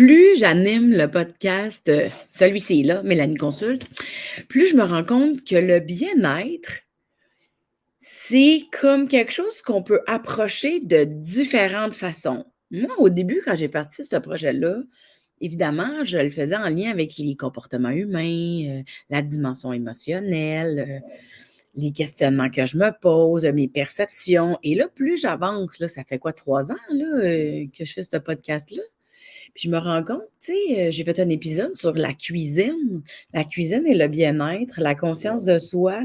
plus j'anime le podcast, celui-ci là, Mélanie Consulte, plus je me rends compte que le bien-être, c'est comme quelque chose qu'on peut approcher de différentes façons. Moi, au début, quand j'ai parti ce projet-là, évidemment, je le faisais en lien avec les comportements humains, la dimension émotionnelle, les questionnements que je me pose, mes perceptions. Et là, plus j'avance, là, ça fait quoi, 3 ans là, que je fais ce podcast-là? Puis je me rends compte, tu sais, j'ai fait un épisode sur la cuisine et le bien-être, la conscience de soi,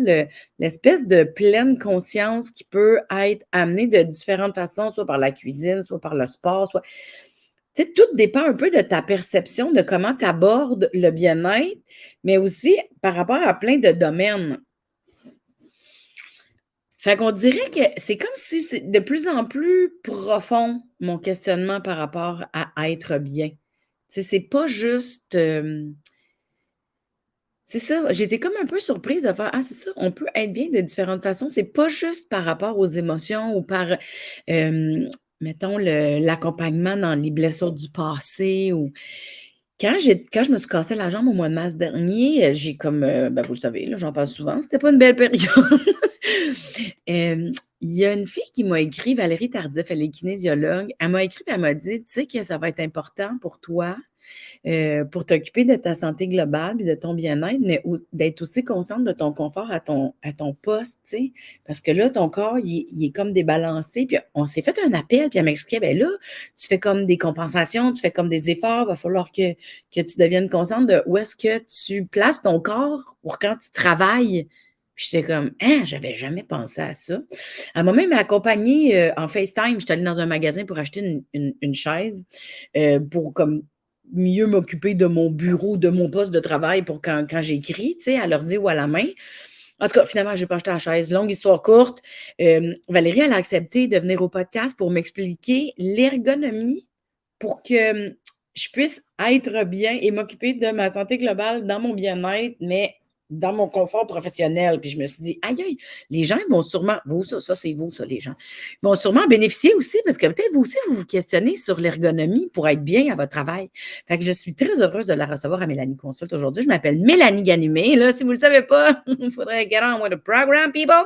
l'espèce de pleine conscience qui peut être amenée de différentes façons, soit par la cuisine, soit par le sport, soit tu sais, tout dépend un peu de ta perception de comment tu abordes le bien-être, mais aussi par rapport à plein de domaines. Fait qu'on dirait que c'est comme si c'est de plus en plus profond, mon questionnement par rapport à être bien. Tu sais, c'est pas juste, c'est ça, j'étais comme un peu surprise de faire: «Ah, c'est ça, on peut être bien de différentes façons». C'est pas juste par rapport aux émotions ou par, mettons l'accompagnement dans les blessures du passé ou quand je me suis cassé la jambe au mois de mars dernier, j'ai comme, ben, vous le savez, là, j'en parle souvent, c'était pas une belle période. Il y a une fille qui m'a écrit, Valérie Tardif, elle est kinésiologue. Elle m'a écrit et elle m'a dit: «Tu sais que ça va être important pour toi, pour t'occuper de ta santé globale et de ton bien-être, mais d'être aussi consciente de ton confort à ton poste, tu sais, parce que là, ton corps, il est comme débalancé». Puis on s'est fait un appel, puis elle m'expliquait: «Ben là, tu fais comme des compensations, tu fais comme des efforts, il va falloir que tu deviennes consciente de où est-ce que tu places ton corps pour quand tu travailles». Puis j'étais comme: «Hein, j'avais jamais pensé à ça». Elle m'a même accompagnée, en FaceTime. J'étais allée dans un magasin pour acheter une chaise, pour comme mieux m'occuper de mon bureau, de mon poste de travail pour quand j'écris, tu sais, à l'ordi ou à la main. En tout cas, finalement, j'ai pas acheté la chaise. Longue histoire courte, Valérie, elle a accepté de venir au podcast pour m'expliquer l'ergonomie pour que, je puisse être bien et m'occuper de ma santé globale dans mon bien-être, mais dans mon confort professionnel. Puis je me suis dit: «Aïe, aïe, les gens vont sûrement» vous, ça c'est vous ça, les gens. Ils vont sûrement en bénéficier aussi parce que peut-être vous aussi, vous vous questionnez sur l'ergonomie pour être bien à votre travail. Fait que je suis très heureuse de la recevoir à Mélanie Consult aujourd'hui. Je m'appelle Mélanie Ganumé. Là, si vous ne le savez pas, il faudrait get on with the program, people.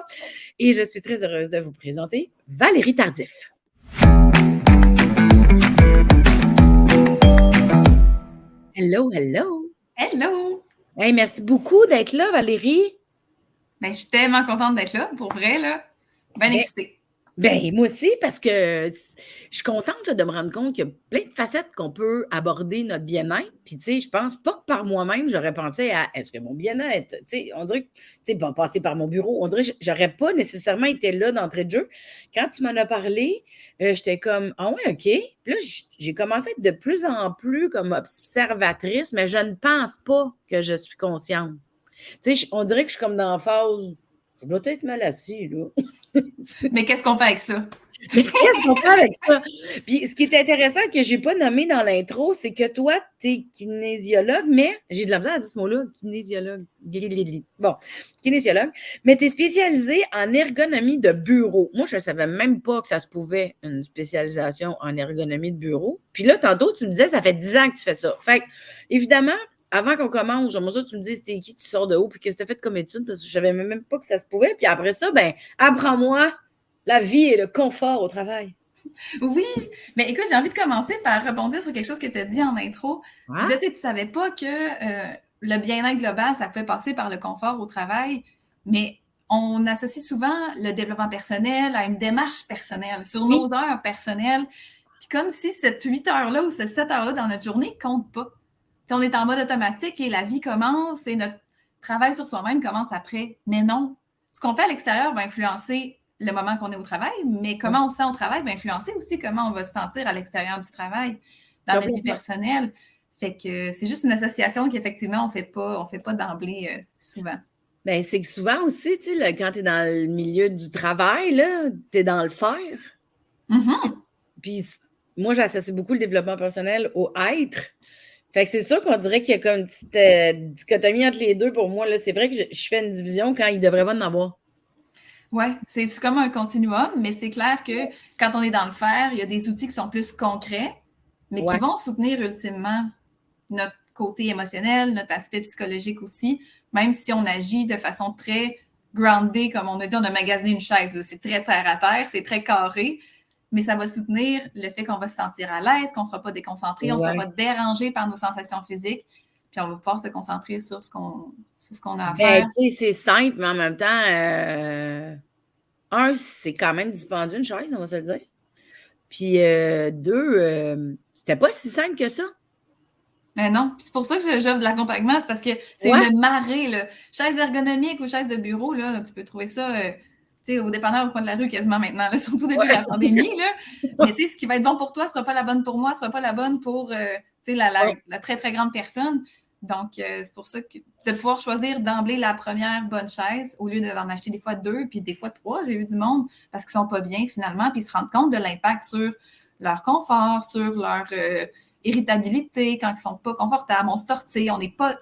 Et je suis très heureuse de vous présenter Valérie Tardif. Hello, hello. Hello! Hey, merci beaucoup d'être là, Valérie. Ben, je suis tellement contente d'être là, pour vrai, là. Bien Ben, excitée. moi aussi, parce que je suis contente là, de me rendre compte qu'il y a plein de facettes qu'on peut aborder notre bien-être. Puis, tu sais, je pense pas que par moi-même, j'aurais pensé à est-ce que mon bien-être, tu sais, on dirait que, tu sais, pas passer par mon bureau, on dirait que j'aurais pas nécessairement été là d'entrée de jeu. Quand tu m'en as parlé, j'étais comme, ah ouais, OK. Puis là, j'ai commencé à être de plus en plus comme observatrice, mais je ne pense pas que je suis consciente. Tu sais, on dirait que je suis comme dans la phase, je dois être mal assis, là. Mais qu'est-ce qu'on fait avec ça? Mais qu'est-ce qu'on fait avec ça? Puis ce qui est intéressant que j'ai pas nommé dans l'intro, c'est que toi, tu es kinésiologue, mais j'ai de la misère à dire ce mot-là, kinésiologue. Bon, kinésiologue, mais tu es spécialisé en ergonomie de bureau. Moi, je ne savais même pas que ça se pouvait, une spécialisation en ergonomie de bureau. Puis là, tantôt, tu me disais, ça fait 10 ans que tu fais ça. Fait que, évidemment, avant qu'on commence, j'aimerais ça que tu me dises t'es qui, tu sors de où, puis qu'est-ce que tu as fait comme étude, parce que je savais même pas que ça se pouvait. Puis après ça, ben, apprends-moi la vie et le confort au travail. Oui! Mais écoute, j'ai envie de commencer par rebondir sur quelque chose que tu as dit en intro. Tu Ah, disais, tu savais pas que le bien-être global, ça pouvait passer par le confort au travail, mais on associe souvent le développement personnel à une démarche personnelle, sur oui, nos heures personnelles, puis comme si cette 8 heures-là ou ces 7 heures-là dans notre journée compte pas. T'sais, on est en mode automatique et la vie commence et notre travail sur soi-même commence après. Mais non, ce qu'on fait à l'extérieur va influencer le moment qu'on est au travail, mais comment on se sent au travail va influencer aussi comment on va se sentir à l'extérieur du travail, dans notre vie complètement. personnelle. Fait que c'est juste une association qu'effectivement on fait pas d'emblée souvent. Ben, c'est que souvent aussi, tu sais, là, quand tu es dans le milieu du travail, là, tu es dans le faire. Mhm. Puis moi, j'associe beaucoup le développement personnel au être. Fait que c'est sûr qu'on dirait qu'il y a comme une petite dichotomie entre les deux pour moi. Là. C'est vrai que je fais une division quand il devrait pas en avoir. Ouais, c'est comme un continuum, mais c'est clair que quand on est dans le faire, il y a des outils qui sont plus concrets, mais qui Ouais. vont soutenir ultimement notre côté émotionnel, notre aspect psychologique aussi, même si on agit de façon très grounded, comme on a dit, on a magasiné une chaise, là. C'est très terre à terre, c'est très carré, mais ça va soutenir le fait qu'on va se sentir à l'aise, qu'on ne sera pas déconcentré, on ne sera pas Ouais. dérangé par nos sensations physiques, puis on va pouvoir se concentrer sur ce qu'on a à Ben, faire. tu sais, c'est simple, mais en même temps, c'est quand même dispendieux une chaise, on va se le dire. Puis deux, c'était pas si simple que ça. Mais non, puis c'est pour ça que j'offre de l'accompagnement, c'est parce que c'est Ouais. une marée, là. Chaise ergonomique ou chaise de bureau, là, tu peux trouver ça, tu sais, au dépanneur au coin de la rue quasiment maintenant, là, surtout depuis Ouais. la pandémie, là. Mais tu sais, ce qui va être bon pour toi sera pas la bonne pour moi, sera pas la bonne pour, tu sais, Ouais. la très, très grande personne. Donc, c'est pour ça que de pouvoir choisir d'emblée la première bonne chaise au lieu d'en acheter des fois 2 puis des fois 3, j'ai vu du monde, parce qu'ils sont pas bien finalement, puis ils se rendent compte de l'impact sur leur confort, sur leur irritabilité, quand ils sont pas confortables, on se tortille, on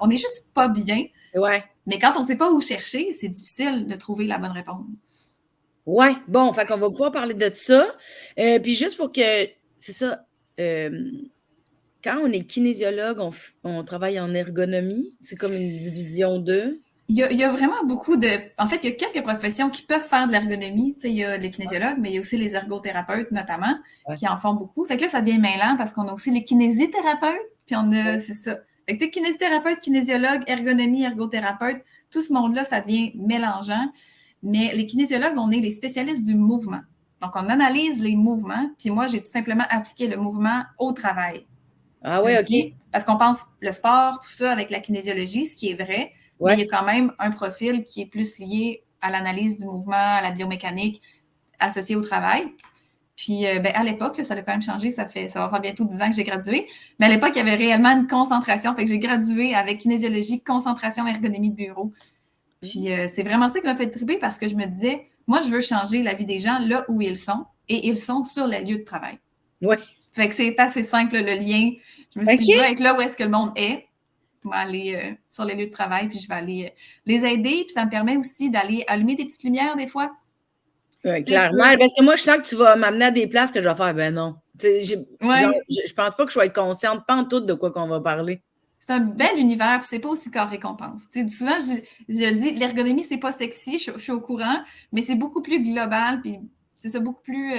est juste pas bien. Ouais. Mais quand on sait pas où chercher, c'est difficile de trouver la bonne réponse. Ouais. Bon, fait qu'on va pouvoir parler de ça. Puis juste pour que, c'est ça, quand on est kinésiologue, on travaille en ergonomie. C'est comme une division de. Il y a vraiment beaucoup de... En fait, il y a quelques professions qui peuvent faire de l'ergonomie. Tu sais, il y a les kinésiologues, mais il y a aussi les ergothérapeutes, notamment, Ouais. qui en font beaucoup. Fait que là, ça devient mêlant parce qu'on a aussi les kinésithérapeutes, puis on a... Ouais. C'est ça. Fait que tu sais, kinésithérapeute, kinésiologue, ergonomie, ergothérapeute, tout ce monde-là, ça devient mélangeant. Mais les kinésiologues, on est les spécialistes du mouvement. Donc, on analyse les mouvements, puis moi, j'ai tout simplement appliqué le mouvement au travail. Ah Tu me ouais, suis? OK. Parce qu'on pense le sport, tout ça, avec la kinésiologie, ce qui est vrai, mais il y a Ouais. quand même un profil qui est plus lié à l'analyse du mouvement, à la biomécanique associée au travail. Puis, ben, à l'époque, ça a quand même changé, ça va faire bientôt 10 ans que j'ai gradué, mais à l'époque, il y avait réellement une concentration, fait que j'ai gradué avec kinésiologie, concentration, ergonomie de bureau. Puis, c'est vraiment ça qui m'a fait triper parce que je me disais, moi, je veux changer la vie des gens là où ils sont, et ils sont sur les lieux de travail. Ouais. Fait que c'est assez simple le lien. Je me suis dit, je veux OK. être là où est-ce que le monde est. Je vais aller sur les lieux de travail, puis je vais aller les aider. Puis ça me permet aussi d'aller allumer des petites lumières des fois. C'est sûr. Clairement, parce que moi, je sens que tu vas m'amener à des places que je vais faire, ben non. Tu sais, genre, Ouais, je pense pas que je vais être consciente pantoute de quoi qu'on va parler. c'est un bel univers, puis c'est pas aussi carré qu'on pense. Tu sais, souvent, je dis, l'ergonomie, c'est pas sexy, je suis au courant, mais c'est beaucoup plus global, puis c'est ça, beaucoup plus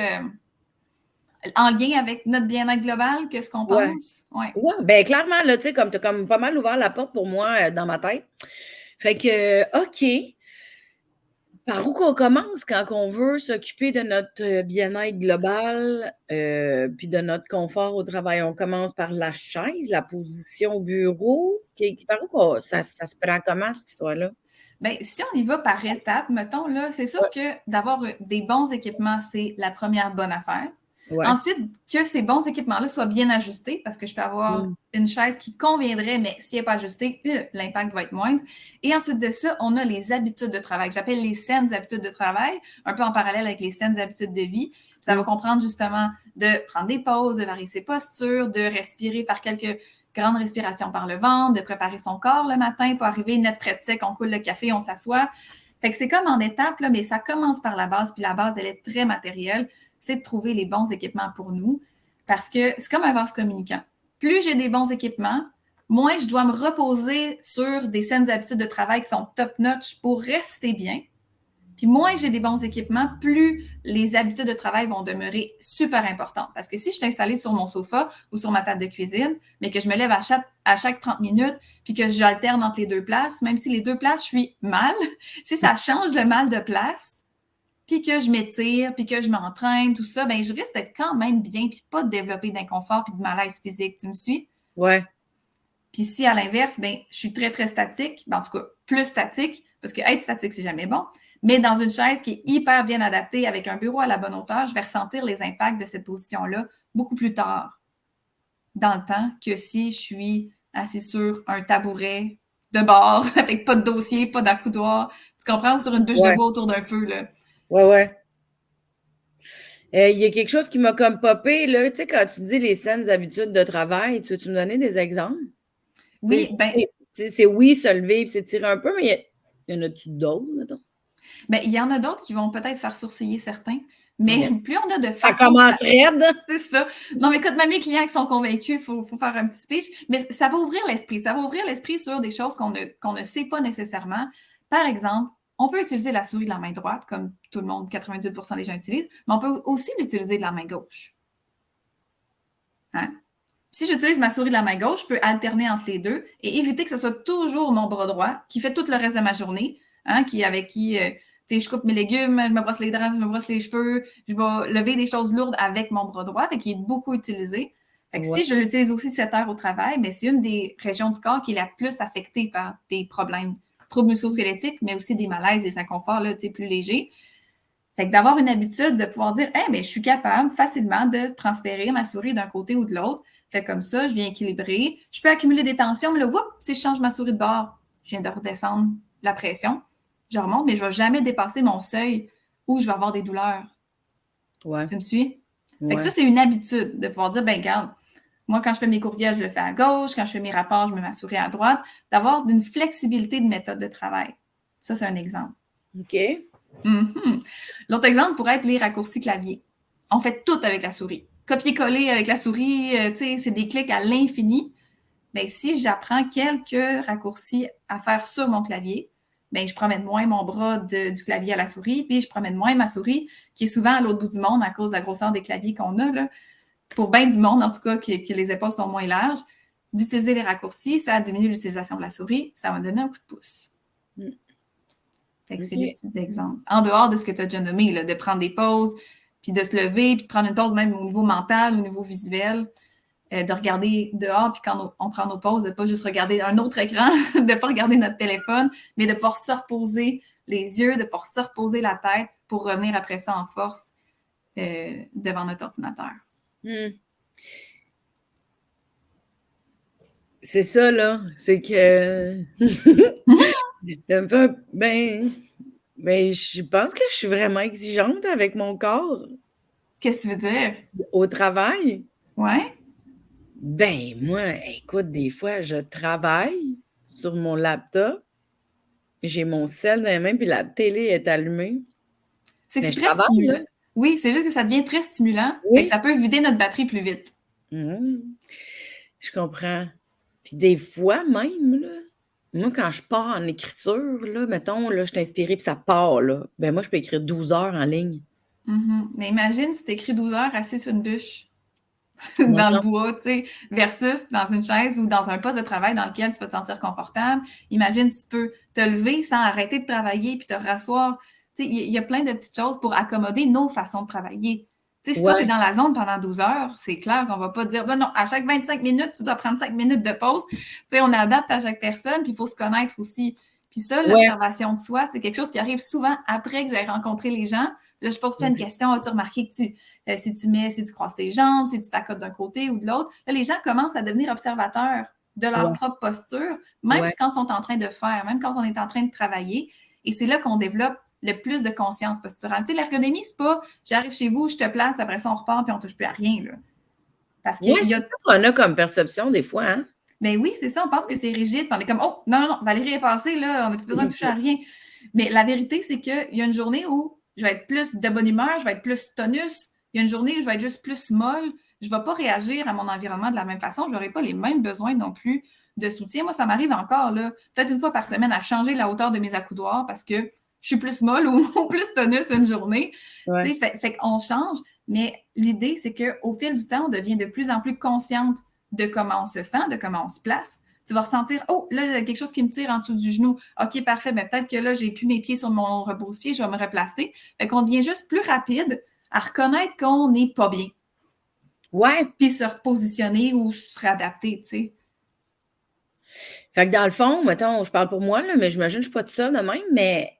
en lien avec notre bien-être global que ce qu'on Ouais. pense. Ouais. Ouais, ben clairement, là, tu sais, comme tu as comme pas mal ouvert la porte pour moi dans ma tête. Fait que, OK. Par où qu'on commence quand on veut s'occuper de notre bien-être global, puis de notre confort au travail? On commence par la chaise, la position au bureau? Par où ça se prend comment cette histoire-là? Bien, si on y va par étapes, mettons, là, c'est sûr Ouais, que d'avoir des bons équipements, c'est la première bonne affaire. ouais. Ensuite, que ces bons équipements-là soient bien ajustés, parce que je peux avoir Mmh. une chaise qui conviendrait, mais si elle n'est pas ajustée, l'impact va être moindre. Et ensuite de ça, on a les habitudes de travail, que j'appelle les saines habitudes de travail, un peu en parallèle avec les saines habitudes de vie. Ça va Mmh. comprendre justement de prendre des pauses, de varier ses postures, de respirer par quelques grande respiration par le ventre, de préparer son corps le matin pour arriver net près de sec, on coule le café, on s'assoit. Fait que c'est comme en étapes, là, mais ça commence par la base, puis la base, elle est très matérielle. C'est de trouver les bons équipements pour nous, parce que c'est comme un vase communicant. Plus j'ai des bons équipements, moins je dois me reposer sur des saines habitudes de travail qui sont top-notch pour rester bien. Puis moins j'ai des bons équipements, plus les habitudes de travail vont demeurer super importantes. Parce que si je suis installée sur mon sofa ou sur ma table de cuisine, mais que je me lève à chaque 30 minutes, puis que j'alterne entre les deux places, même si les deux places, je suis mal, si ça change le mal de place, puis que je m'étire, puis que je m'entraîne, tout ça, ben je risque d'être quand même bien, puis pas de développer d'inconfort puis de malaise physique. Tu me suis? Ouais. Puis si à l'inverse, ben, je suis très, très statique, ben, en tout cas, plus statique, parce que être statique, c'est jamais bon, mais dans une chaise qui est hyper bien adaptée avec un bureau à la bonne hauteur, je vais ressentir les impacts de cette position-là beaucoup plus tard dans le temps que si je suis assis sur un tabouret de bord avec pas de dossier, pas d'accoudoir, tu comprends, ou sur une bûche de Ouais. bois autour d'un feu, là. Ouais, ouais. Il y a quelque chose qui m'a comme popé, là. Tu sais, quand tu dis les saines habitudes de travail, tu veux-tu me donner des exemples? Tu Oui, ben, sais, c'est oui, se lever puis s'étirer un peu, mais y en a-tu d'autres, mettons? ben, il y en a d'autres qui vont peut-être faire sourciller certains. Mais Ouais. plus on a de Ça façons commence raide. c'est ça. Non, mais écoute, même les clients qui sont convaincus, il faut faire un petit speech. Mais ça va ouvrir l'esprit. Ça va ouvrir l'esprit sur des choses qu'on ne sait pas nécessairement. Par exemple, on peut utiliser la souris de la main droite, comme tout le monde, 98% des gens utilisent, mais on peut aussi l'utiliser de la main gauche. Hein? Si j'utilise ma souris de la main gauche, je peux alterner entre les deux et éviter que ce soit toujours mon bras droit qui fait tout le reste de ma journée, hein, avec qui je coupe mes légumes, je me brosse les dents, je me brosse les cheveux, je vais lever des choses lourdes avec mon bras droit, fait qu'il est beaucoup utilisé. Fait que Ouais. si je l'utilise aussi 7 heures au travail, mais c'est une des régions du corps qui est la plus affectée par des problèmes, troubles musculo-squelettiques, mais aussi des malaises, des inconforts là, plus légers. Fait que d'avoir une habitude de pouvoir dire, hey, mais je suis capable facilement de transférer ma souris d'un côté ou de l'autre. Fait comme ça, je viens équilibrer. Je peux accumuler des tensions, mais là, whoop, si je change ma souris de bord, je viens de redescendre la pression. Je remonte, mais je ne vais jamais dépasser mon seuil où je vais avoir des douleurs. Ouais. Tu me suis? Fait que ça, Ouais. c'est une habitude de pouvoir dire, ben, regarde, moi, quand je fais mes courriels, je le fais à gauche. Quand je fais mes rapports, je mets ma souris à droite. D'avoir une flexibilité de méthode de travail. Ça, c'est un exemple. OK. Mhm. L'autre exemple pourrait être les raccourcis clavier. On fait tout avec la souris. Copier-coller avec la souris, c'est des clics à l'infini. Ben, si j'apprends quelques raccourcis à faire sur mon clavier, ben, je promène moins mon bras du clavier à la souris, puis je promène moins ma souris, qui est souvent à l'autre bout du monde à cause de la grosseur des claviers qu'on a. Là. Pour bien du monde, en tout cas, que les épaules sont moins larges, d'utiliser les raccourcis, ça diminue l'utilisation de la souris, ça va me donner un coup de pouce. Fait que c'est des OK. petits exemples. En dehors de ce que tu as déjà nommé, là, de prendre des pauses, puis de se lever, puis de prendre une pause même au niveau mental, au niveau visuel, de regarder dehors, puis quand on prend nos pauses, de pas juste regarder un autre écran, de pas regarder notre téléphone, mais de pouvoir se reposer les yeux, de pouvoir se reposer la tête pour revenir après ça en force devant notre ordinateur. C'est ça, là. C'est que. un peu. Ben, je pense que je suis vraiment exigeante avec mon corps Qu'est-ce que tu veux dire? au travail. Ouais? Ben, moi, écoute, des fois, je travaille sur mon laptop, j'ai mon sel dans les mains, puis la télé est allumée. C'est que Mais c'est je très travaille, là. stimulant. Oui, c'est juste que ça devient très stimulant. Fait que ça Oui. peut vider notre batterie plus vite. Mmh. Je comprends. Puis des fois même, là, moi, quand je pars en écriture, là, mettons, là, je suis inspirée puis ça part, là, ben moi, je peux écrire 12 heures en ligne. Mais imagine si tu écris 12 heures assis sur une bûche. Non, Dans le non. bois, tu sais, versus dans une chaise ou dans un poste de travail dans lequel tu vas te sentir confortable. Imagine si tu peux te lever sans arrêter de travailler puis te rasseoir. Tu sais, il y a plein de petites choses pour accommoder nos façons de travailler. Tu sais, si toi, tu es Ouais, dans la zone pendant 12 heures, c'est clair qu'on va pas te dire, non, non, à chaque 25 minutes, tu dois prendre 5 minutes de pause. Tu sais, on adapte à chaque personne, puis il faut se connaître aussi. Puis ça, ouais, l'observation de soi, c'est quelque chose qui arrive souvent après que j'ai rencontré les gens. Là, je pose plein de ouais, questions. As-tu remarqué que si tu croises tes jambes, si tu t'accotes d'un côté ou de l'autre, là, les gens commencent à devenir observateurs de leur ouais, propre posture, même ouais, quand ils sont en train de faire, même quand on est en train de travailler. Et c'est là qu'on développe le plus de conscience posturale. Tu sais, l'ergonomie, c'est pas j'arrive chez vous, je te place, après ça, on repart puis on touche plus à rien. Là. Parce qu'il ouais, y c'est a. ça qu'on a comme perception des fois, hein? Ben oui, c'est ça, on pense que c'est rigide, puis on est comme oh, non, non, non, Valérie est passée, là, on n'a plus besoin de toucher à rien. Mais la vérité, c'est qu'il y a une journée où je vais être plus de bonne humeur, je vais être plus tonus. Il y a une journée où je vais être juste plus molle. Je ne vais pas réagir à mon environnement de la même façon. Je n'aurai pas les mêmes besoins non plus de soutien. Moi, ça m'arrive encore, là, peut-être une fois par semaine, à changer la hauteur de mes accoudoirs parce que je suis plus molle ou plus tonus une journée. Ouais. Fait qu'on change. Mais l'idée, c'est qu'au fil du temps, on devient de plus en plus consciente de comment on se sent, de comment on se place. Tu vas ressentir, oh, là, il y a quelque chose qui me tire en dessous du genou. OK, parfait, mais peut-être que là, j'ai plus mes pieds sur mon repose-pied, je vais me replacer. Fait qu'on devient juste plus rapide à reconnaître qu'on n'est pas bien. Ouais. Puis se repositionner ou se réadapter, tu sais. Fait que dans le fond, mettons, je parle pour moi, là, mais j'imagine que je suis pas toute seule de même, mais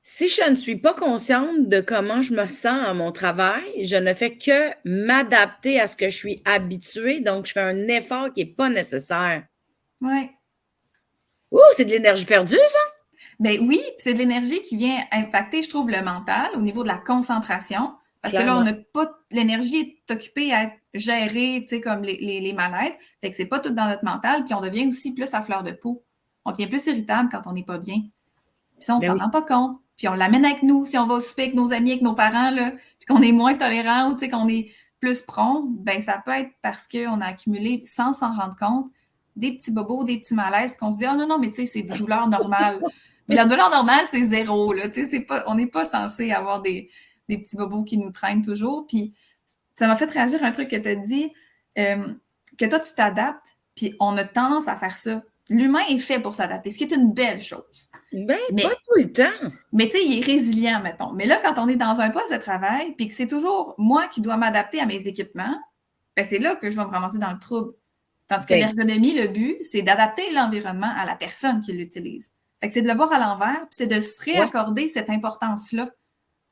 si je ne suis pas consciente de comment je me sens à mon travail, je ne fais que m'adapter à ce que je suis habituée, donc je fais un effort qui est pas nécessaire. Ouais. Ouh, c'est de l'énergie perdue, ça? Ben oui, c'est de l'énergie qui vient impacter, je trouve, le mental au niveau de la concentration. Parce que là, on Clairement. n'a pas. L'énergie est occupée à gérer, tu sais, comme les malaises. Fait que c'est pas tout dans notre mental. Puis on devient aussi plus à fleur de peau. On devient plus irritable quand on n'est pas bien. Puis ça, on Ben s'en oui. rend pas compte. puis on l'amène avec nous. Si on va au souper avec nos amis, avec nos parents, là, puis qu'on est moins tolérant ou qu'on est plus prompt, ben ça peut être parce qu'on a accumulé, sans s'en rendre compte, des petits bobos, des petits malaises, qu'on se dit « Ah non, non, mais tu sais, c'est des douleurs normales. » Mais la douleur normale, c'est 0, là. Tu sais, on n'est pas censé avoir des petits bobos qui nous traînent toujours. Puis ça m'a fait réagir à un truc que tu as dit, que toi, tu t'adaptes, puis on a tendance à faire ça. L'humain est fait pour s'adapter, ce qui est une belle chose. Ben, Mais, pas tout le temps. mais tu sais, il est résilient, mettons. Mais là, quand on est dans un poste de travail, puis que c'est toujours moi qui dois m'adapter à mes équipements, ben c'est là que je vais me ramasser dans le trouble. Tandis que l'ergonomie, le but, c'est d'adapter l'environnement à la personne qui l'utilise. Fait que c'est de le voir à l'envers, puis c'est de se réaccorder cette importance-là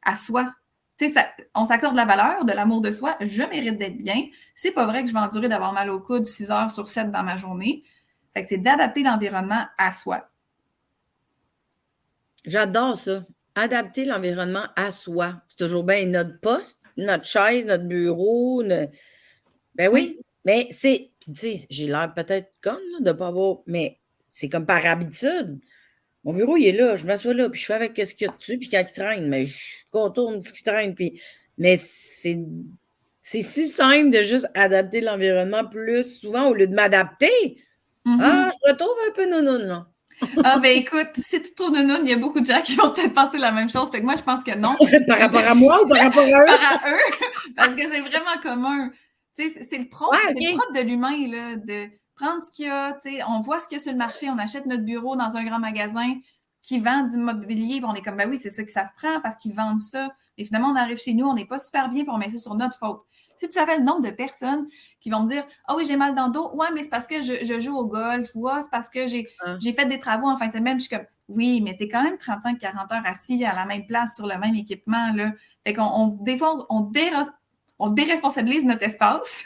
à soi. Tu sais, on s'accorde la valeur de l'amour de soi. Je mérite d'être bien. C'est pas vrai que je vais endurer d'avoir mal au coude 6 heures sur 7 dans ma journée. Fait que c'est d'adapter l'environnement à soi. J'adore ça. Adapter l'environnement à soi. C'est toujours bien notre poste, notre chaise, notre bureau. Ben oui, mais c'est. Puis tu sais, j'ai l'air peut-être conne de ne pas avoir. Mais c'est comme par habitude. Mon bureau, il est là, je m'assois là, puis je fais avec ce qu'il y a dessus, puis quand il traîne, mais je contourne ce qui traîne. Puis... Mais c'est si simple de juste adapter l'environnement plus souvent au lieu de m'adapter. Ah, je me trouve un peu nounoune, là. Ah, ben écoute, si tu te trouves nounoune, il y a beaucoup de gens qui vont peut-être penser la même chose. Fait que moi, je pense que non. Par rapport à moi ou par rapport à eux? Par à eux, parce que c'est vraiment commun. Tu sais, c'est le propre de l'humain, là, de prendre ce qu'il y a, tu sais, on voit ce qu'il y a sur le marché, on achète notre bureau dans un grand magasin qui vend du mobilier, puis on est comme, ben oui, c'est ça que ça prend parce qu'ils vendent ça. Et finalement, on arrive chez nous, on n'est pas super bien, puis on met ça sur notre faute. Si tu savais le nombre de personnes qui vont me dire « Ah oui, j'ai mal dans le dos. Ouais, mais c'est parce que je joue au golf. Ou c'est parce que j'ai fait des travaux en fin de semaine. » Je suis comme « Oui, mais t'es quand même 35-40 heures assis à la même place sur le même équipement. » là. Fait qu'on, des fois, on déresponsabilise notre espace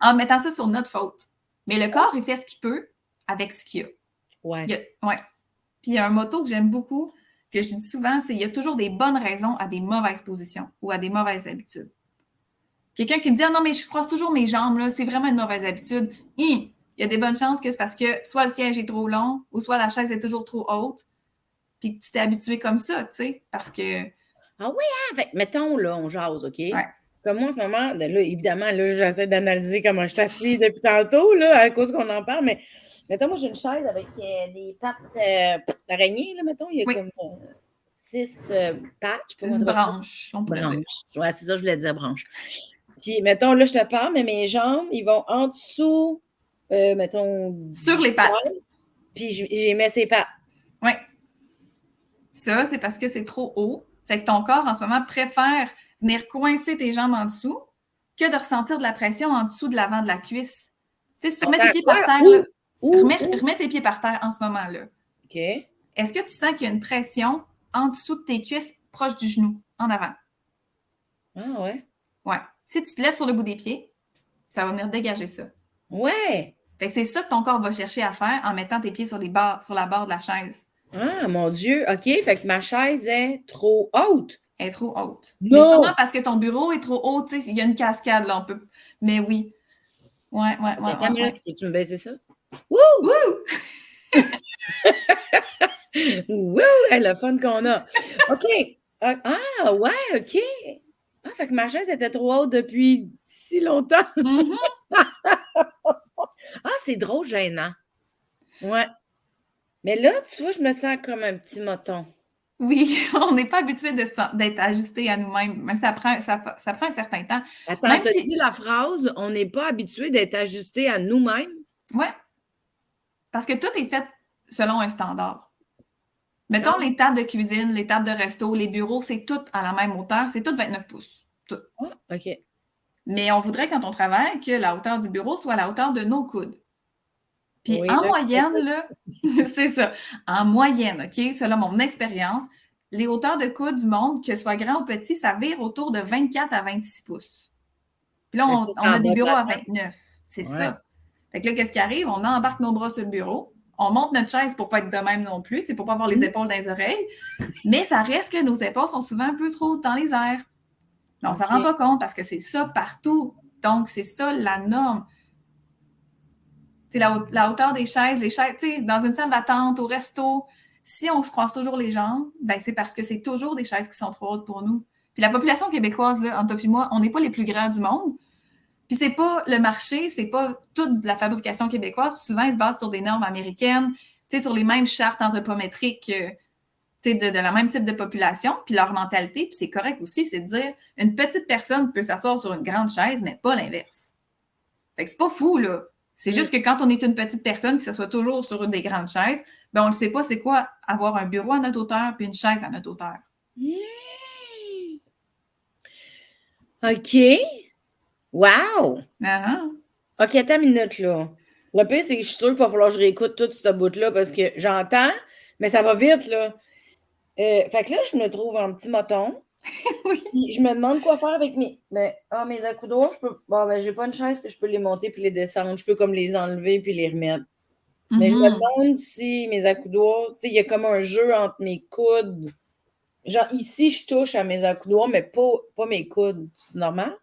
en mettant ça sur notre faute. Mais le corps, il fait ce qu'il peut avec ce qu'il a. Ouais. Puis il y a un motto que j'aime beaucoup, que je dis souvent, c'est « Il y a toujours des bonnes raisons à des mauvaises positions ou à des mauvaises habitudes. » Quelqu'un qui me dit « Ah non, mais je croise toujours mes jambes, là, c'est vraiment une mauvaise habitude. » Il y a des bonnes chances que c'est parce que soit le siège est trop long ou soit la chaise est toujours trop haute, puis que tu t'es habitué comme ça, tu sais, parce que... Ah oui, hein? Fait, mettons, là, on jase, OK? Ouais. Comme moi, en ce moment, là, évidemment, là, j'essaie d'analyser comment je suis assise depuis tantôt, là, à cause qu'on en parle, mais mettons, moi, j'ai une chaise avec des pattes d'araignée, là, mettons, il y a comme 6 pattes. 6 branches, on pourrait dire. Ouais, c'est ça, je voulais dire branche. Puis, mettons, là, je te parle, mais mes jambes, ils vont en dessous, mettons... Sur les pattes. Puis, j'ai mis ses pattes. Oui. Ça, c'est parce que c'est trop haut. Fait que ton corps, en ce moment, préfère venir coincer tes jambes en dessous que de ressentir de la pression en dessous de l'avant de la cuisse. Tu sais, si tu remets tes pieds par terre, là, remets tes pieds par terre en ce moment-là. OK. Est-ce que tu sens qu'il y a une pression en dessous de tes cuisses, proche du genou, en avant? Ah ouais? Ouais. Si tu te lèves sur le bout des pieds, ça va venir dégager ça. Ouais! Fait que c'est ça que ton corps va chercher à faire en mettant tes pieds sur la barre de la chaise. Ah, mon Dieu! OK, fait que ma chaise est trop haute. Elle est trop haute. Non! Mais sûrement parce que ton bureau est trop haut, tu sais, il y a une cascade, là, on peut... Mais oui. Ouais. Tu me baisser ça? Wouh! Wouh! Wouh! Hey, le fun qu'on a. OK. Ah, ouais, OK. Ah, fait que ma chaise était trop haute depuis si longtemps. Ah, c'est drôle, gênant. Ouais. Mais là, tu vois, je me sens comme un petit moton. Oui, on n'est pas habitué d'être ajusté à nous-mêmes, même si ça prend un certain temps. Attends, même t'as dit la phrase « on n'est pas habitué d'être ajusté à nous-mêmes ». Oui. Parce que tout est fait selon un standard. Mettons les tables de cuisine, les tables de resto, les bureaux, c'est tout à la même hauteur, c'est tout 29 pouces. Tout. Ah, OK. Mais on voudrait, quand on travaille, que la hauteur du bureau soit à la hauteur de nos coudes. Puis Oui, en là, moyenne, là, c'est ça. En moyenne, OK, selon mon expérience, les hauteurs de coude du monde, que ce soit grand ou petit, ça vire autour de 24 à 26 pouces. Puis là, on a des bureaux à 29. C'est ça. Fait que là, qu'est-ce qui arrive? On embarque nos bras sur le bureau. On monte notre chaise pour pas être de même non plus, pour pas avoir les épaules dans les oreilles. Mais ça reste que nos épaules sont souvent un peu trop hautes dans les airs. Mais on s'en rend pas compte parce que c'est ça partout. Donc, c'est ça la norme. La hauteur des chaises, dans une salle d'attente, au resto, si on se croise toujours les jambes, ben c'est parce que c'est toujours des chaises qui sont trop hautes pour nous. Puis la population québécoise, là, entre toi et moi, on n'est pas les plus grands du monde. Puis c'est pas le marché, c'est pas toute la fabrication québécoise. Puis souvent, ils se basent sur des normes américaines, tu sais, sur les mêmes chartes anthropométriques, de la même type de population, puis leur mentalité, puis c'est correct aussi, c'est de dire, une petite personne peut s'asseoir sur une grande chaise, mais pas l'inverse. Fait que c'est pas fou, là. C'est juste que quand on est une petite personne qui s'assoit toujours sur une des grandes chaises, ben on ne sait pas c'est quoi avoir un bureau à notre hauteur puis une chaise à notre hauteur. OK. Wow! Ah, OK, attends une minute, là. Le pire, c'est que je suis sûre qu'il va falloir que je réécoute tout ce bout-là parce que j'entends, mais ça va vite, là. Fait que là, je me trouve en petit moton. oui. Puis je me demande quoi faire avec mes accoudoirs. J'ai pas une chaise que je peux les monter puis les descendre. Je peux comme les enlever puis les remettre. Mais je me demande si mes accoudoirs, tu sais, il y a comme un jeu entre mes coudes. Genre, ici, je touche à mes accoudoirs, mais pas mes coudes. C'est normal?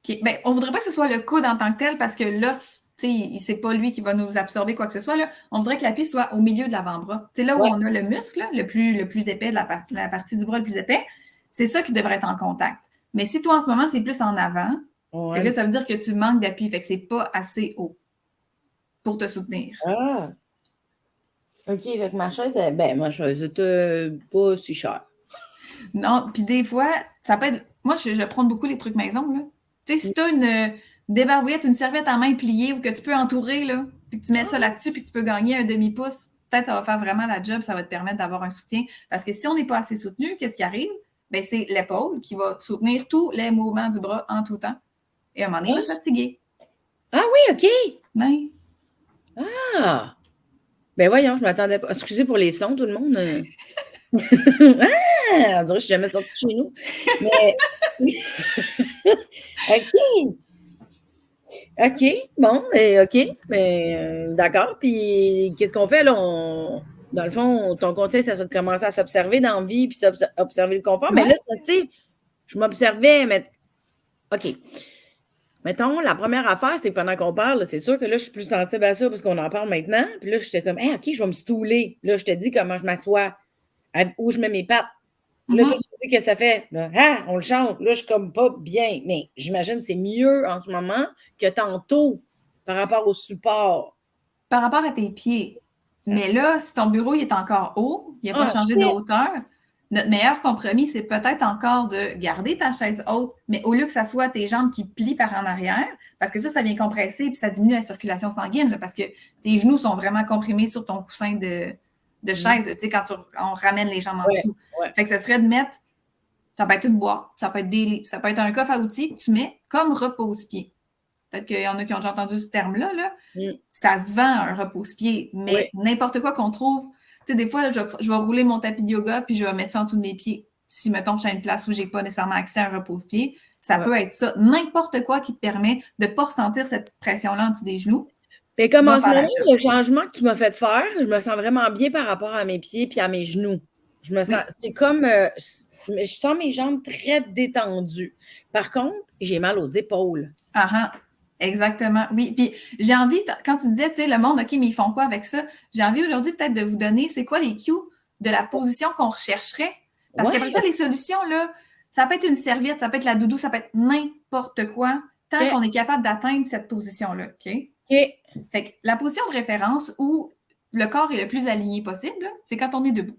OK. Ben, on voudrait pas que ce soit le coude en tant que tel parce que là, tu sais, c'est pas lui qui va nous absorber quoi que ce soit. Là. On voudrait que l'appui soit au milieu de l'avant-bras. Tu sais, là où Ouais. on a le muscle, là, le plus épais, la partie du bras le plus épais, c'est ça qui devrait être en contact. Mais si toi, en ce moment, c'est plus en avant, Ouais. fait que là, ça veut dire que tu manques d'appui, fait que c'est pas assez haut pour te soutenir. Ah! OK, fait que ma chaise était pas si chère. Non, puis des fois, ça peut être... Moi, je prends beaucoup les trucs maison, là. Tu sais, si t'as une débarbouillette, une serviette à main pliée ou que tu peux entourer, là, puis que tu mets ça là-dessus puis que tu peux gagner un demi-pouce, peut-être ça va faire vraiment la job, ça va te permettre d'avoir un soutien. Parce que si on n'est pas assez soutenu, qu'est-ce qui arrive? Ben, c'est l'épaule qui va soutenir tous les mouvements du bras en tout temps. Et à un moment donné, il va se fatiguer. Ah oui, OK! Ouais. Ah! Ben voyons, je m'attendais pas. Excusez pour les sons, tout le monde. Ah! On dirait que je suis jamais sortie de chez nous. Mais OK! OK, bon, OK, d'accord. Puis qu'est-ce qu'on fait là? Dans le fond, ton conseil, ça serait de commencer à s'observer dans la vie puis observer le confort. Mais Ouais. là, tu sais, je m'observais, mais OK. Mettons, la première affaire, c'est que pendant qu'on parle, c'est sûr que là, je suis plus sensible à ça parce qu'on en parle maintenant. Puis là, j'étais comme, hey, OK, je vais me stouler. Là, je te dis comment je m'assois, où je mets mes pattes. Là, toi, tu dis que ça fait. Là, ah, on le change. Là, je suis comme pas bien. Mais j'imagine que c'est mieux en ce moment que tantôt par rapport au support. Par rapport à tes pieds. Mais là, si ton bureau il est encore haut, il n'a pas changé de hauteur, notre meilleur compromis, c'est peut-être encore de garder ta chaise haute, mais au lieu que ça soit tes jambes qui plient par en arrière, parce que ça vient compresser puis ça diminue la circulation sanguine, là, parce que tes genoux sont vraiment comprimés sur ton coussin de chaise, tu sais, quand on ramène les jambes en dessous. Ouais. Fait que ce serait de mettre, ça peut être une boîte, ça peut être ça peut être un coffre à outils que tu mets comme repose-pied. Peut-être qu'il y en a qui ont déjà entendu ce terme-là. Là. Ça se vend, un repose-pied, mais n'importe quoi qu'on trouve. Tu sais, des fois, je vais rouler mon tapis de yoga puis je vais mettre ça en dessous de mes pieds. Si, mettons, je suis à une place où je n'ai pas nécessairement accès à un repose-pied, ça peut être ça. N'importe quoi qui te permet de ne pas ressentir cette petite pression-là en dessut des genoux. Mais comme en ce moment, le changement que tu m'as fait faire, je me sens vraiment bien par rapport à mes pieds puis à mes genoux. Je me sens, c'est comme, je sens mes jambes très détendues. Par contre, j'ai mal aux épaules. Exactement, oui. Puis j'ai envie, quand tu disais, tu sais, le monde, OK, mais ils font quoi avec ça? J'ai envie aujourd'hui peut-être de vous donner, c'est quoi les cues de la position qu'on rechercherait? Parce qu'après ça, les solutions, là, ça peut être une serviette, ça peut être la doudou, ça peut être n'importe quoi, tant qu'on est capable d'atteindre cette position-là, OK? Fait que la position de référence où le corps est le plus aligné possible, c'est quand on est debout.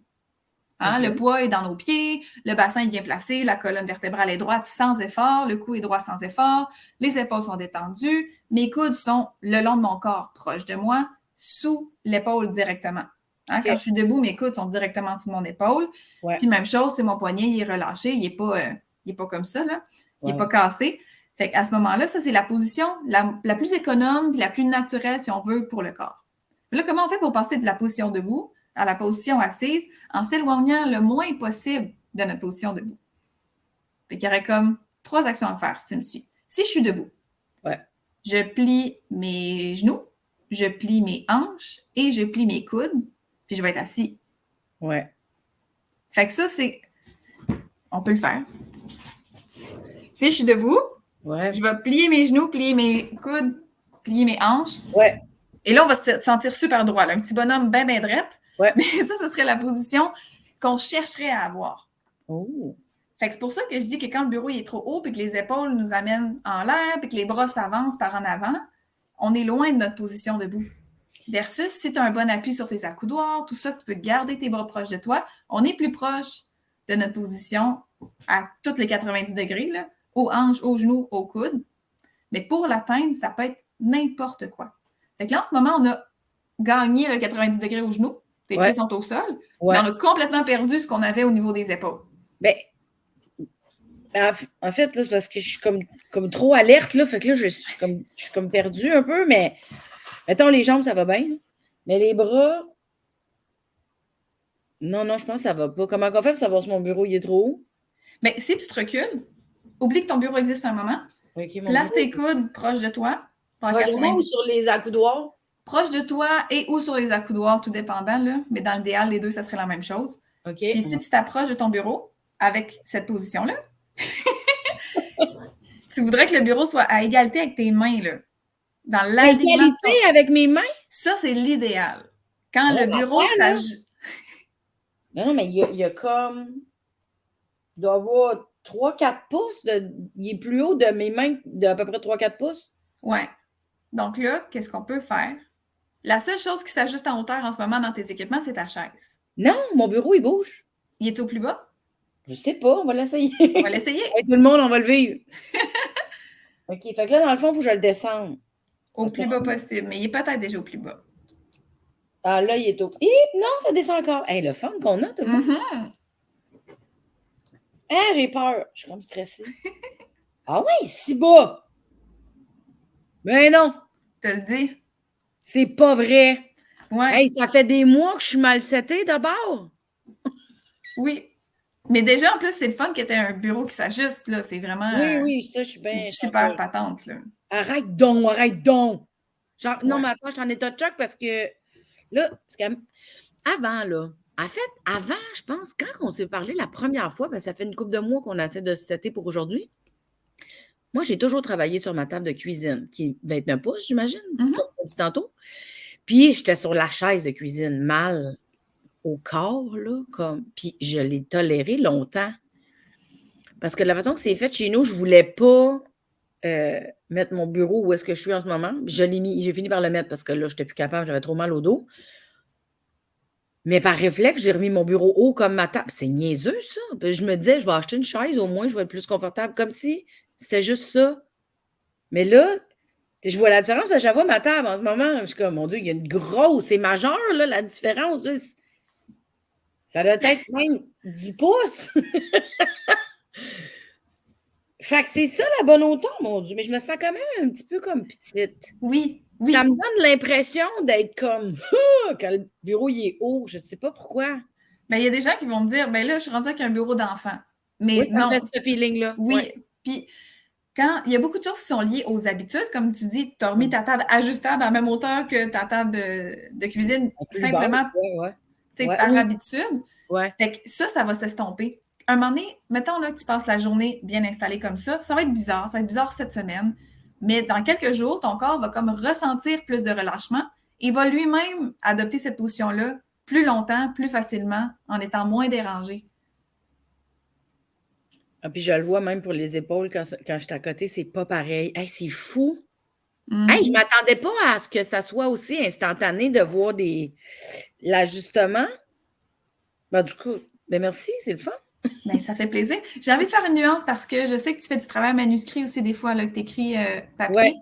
Le poids est dans nos pieds, le bassin est bien placé, la colonne vertébrale est droite sans effort, le cou est droit sans effort, les épaules sont détendues, mes coudes sont le long de mon corps, proche de moi, sous l'épaule directement. Quand je suis debout, mes coudes sont directement sous mon épaule. Puis même chose, c'est mon poignet, il est relâché, il est pas comme ça, là. Il n'est pas cassé. Fait qu'à ce moment-là, ça, c'est la position la plus économe et la plus naturelle, si on veut, pour le corps. Là, comment on fait pour passer de la position debout à la position assise en s'éloignant le moins possible de notre position debout? Fait qu'il y aurait comme 3 actions à faire, si tu me suis. Si je suis debout, je plie mes genoux, je plie mes hanches et je plie mes coudes, puis je vais être assis. Fait que ça, c'est... On peut le faire. Si je suis debout, je vais plier mes genoux, plier mes coudes, plier mes hanches. Et là, on va se sentir super droit. Là. Un petit bonhomme bien drette. Ouais. Mais ça, ce serait la position qu'on chercherait à avoir. Oh! Fait que c'est pour ça que je dis que quand le bureau il est trop haut, puis que les épaules nous amènent en l'air, puis que les bras s'avancent par en avant, on est loin de notre position debout. Versus si tu as un bon appui sur tes accoudoirs, tout ça, tu peux garder tes bras proches de toi, on est plus proche de notre position à toutes les 90 degrés, là, aux hanches, aux genoux, aux coudes. Mais pour l'atteindre, ça peut être n'importe quoi. Fait que là, en ce moment, on a gagné le 90 degrés aux genoux, tes pieds sont au sol, mais on a complètement perdu ce qu'on avait au niveau des épaules. Ben, en fait, là, c'est parce que je suis comme trop alerte, là. Fait que là, je suis comme perdue un peu, mais mettons, les jambes, ça va bien. Mais les bras. Non, je pense que ça va pas. Comment on fait pour savoir si mon bureau il est trop haut? Mais si tu te recules, oublie que ton bureau existe un moment. Okay, place tes coudes proches de toi. Proche de moi ou sur les accoudoirs? Proche de toi et ou sur les accoudoirs, tout dépendant. Là. Mais dans l'idéal, les deux, ça serait la même chose. Okay. Puis si tu t'approches de ton bureau avec cette position-là, tu voudrais que le bureau soit à égalité avec tes mains. Là. Dans l'alignement. Égalité avec mes mains? Ça, c'est l'idéal. Quand le bureau s'ajoute. Non, mais il y a comme. Il doit avoir 3-4 pouces. Il est plus haut de mes mains d'à peu près 3-4 pouces. Ouais. Donc là, qu'est-ce qu'on peut faire? La seule chose qui s'ajuste en hauteur en ce moment dans tes équipements, c'est ta chaise. Non, mon bureau, il bouge. Il est au plus bas? Je sais pas, on va l'essayer. On va l'essayer. Hey, tout le monde, on va le vivre. OK, fait que là, dans le fond, il faut que je le descende. Au plus bas possible, mais il est peut-être déjà au plus bas. Ah, là, il est au... non, ça descend encore. Hey, le fun qu'on a, tout le monde. Ah, j'ai peur. Je suis comme stressée. Ah oui, si bas. Mais non. Te le dis. C'est pas vrai. Ouais. Hey, ça fait des mois que je suis mal setée d'abord. Oui. Mais déjà, en plus, c'est le fun que tu aies un bureau qui s'ajuste, là. C'est vraiment oui, ça, je suis bien super patente, là. Arrête donc. Genre, non, mais attends, je suis en état de choc parce que là, avant, là, en fait, avant, je pense, quand on s'est parlé la première fois, ben, ça fait une couple de mois qu'on essaie de se setter pour aujourd'hui. Moi, j'ai toujours travaillé sur ma table de cuisine, qui est 29 pouces, j'imagine, comme on dit tantôt. Puis, j'étais sur la chaise de cuisine, mal au corps, là, comme. Puis, je l'ai toléré longtemps. Parce que de la façon que c'est fait chez nous, je ne voulais pas mettre mon bureau où est-ce que je suis en ce moment. Je l'ai mis, j'ai fini par le mettre parce que là, je n'étais plus capable, j'avais trop mal au dos. Mais par réflexe, j'ai remis mon bureau haut comme ma table. C'est niaiseux, ça. Puis je me disais, je vais acheter une chaise, au moins, je vais être plus confortable. Comme si c'était juste ça. Mais là, je vois la différence parce que je vois ma table en ce moment. Je suis comme, mon Dieu, il y a une grosse, c'est majeur, là, la différence. Là. Ça doit être même 10 pouces. Fait que c'est ça la bonne hauteur, mon Dieu. Mais je me sens quand même un petit peu comme petite. Oui. Ça me donne l'impression d'être comme quand le bureau il est haut. Je ne sais pas pourquoi. Mais il y a des gens qui vont me dire, ben là, je suis rendue avec un bureau d'enfant. Mais oui, ça non. me fait ce feeling-là. Oui. Puis quand il y a beaucoup de choses qui sont liées aux habitudes, comme tu dis, tu as remis ta table ajustable à la même hauteur que ta table de cuisine, simplement par habitude. Fait que ça va s'estomper. Un moment donné, mettons là, que tu passes la journée bien installée comme ça va être bizarre. Ça va être bizarre cette semaine. Mais dans quelques jours, ton corps va comme ressentir plus de relâchement et va lui-même adopter cette position-là plus longtemps, plus facilement, en étant moins dérangé. Ah, puis je le vois même pour les épaules, quand je suis à côté, c'est pas pareil. Hey, c'est fou! Hey, je m'attendais pas à ce que ça soit aussi instantané de voir l'ajustement. Ben, du coup, ben merci, c'est le fun. Ben, ça fait plaisir. J'ai envie de faire une nuance parce que je sais que tu fais du travail manuscrit aussi des fois, là, que tu écris papier. Ouais.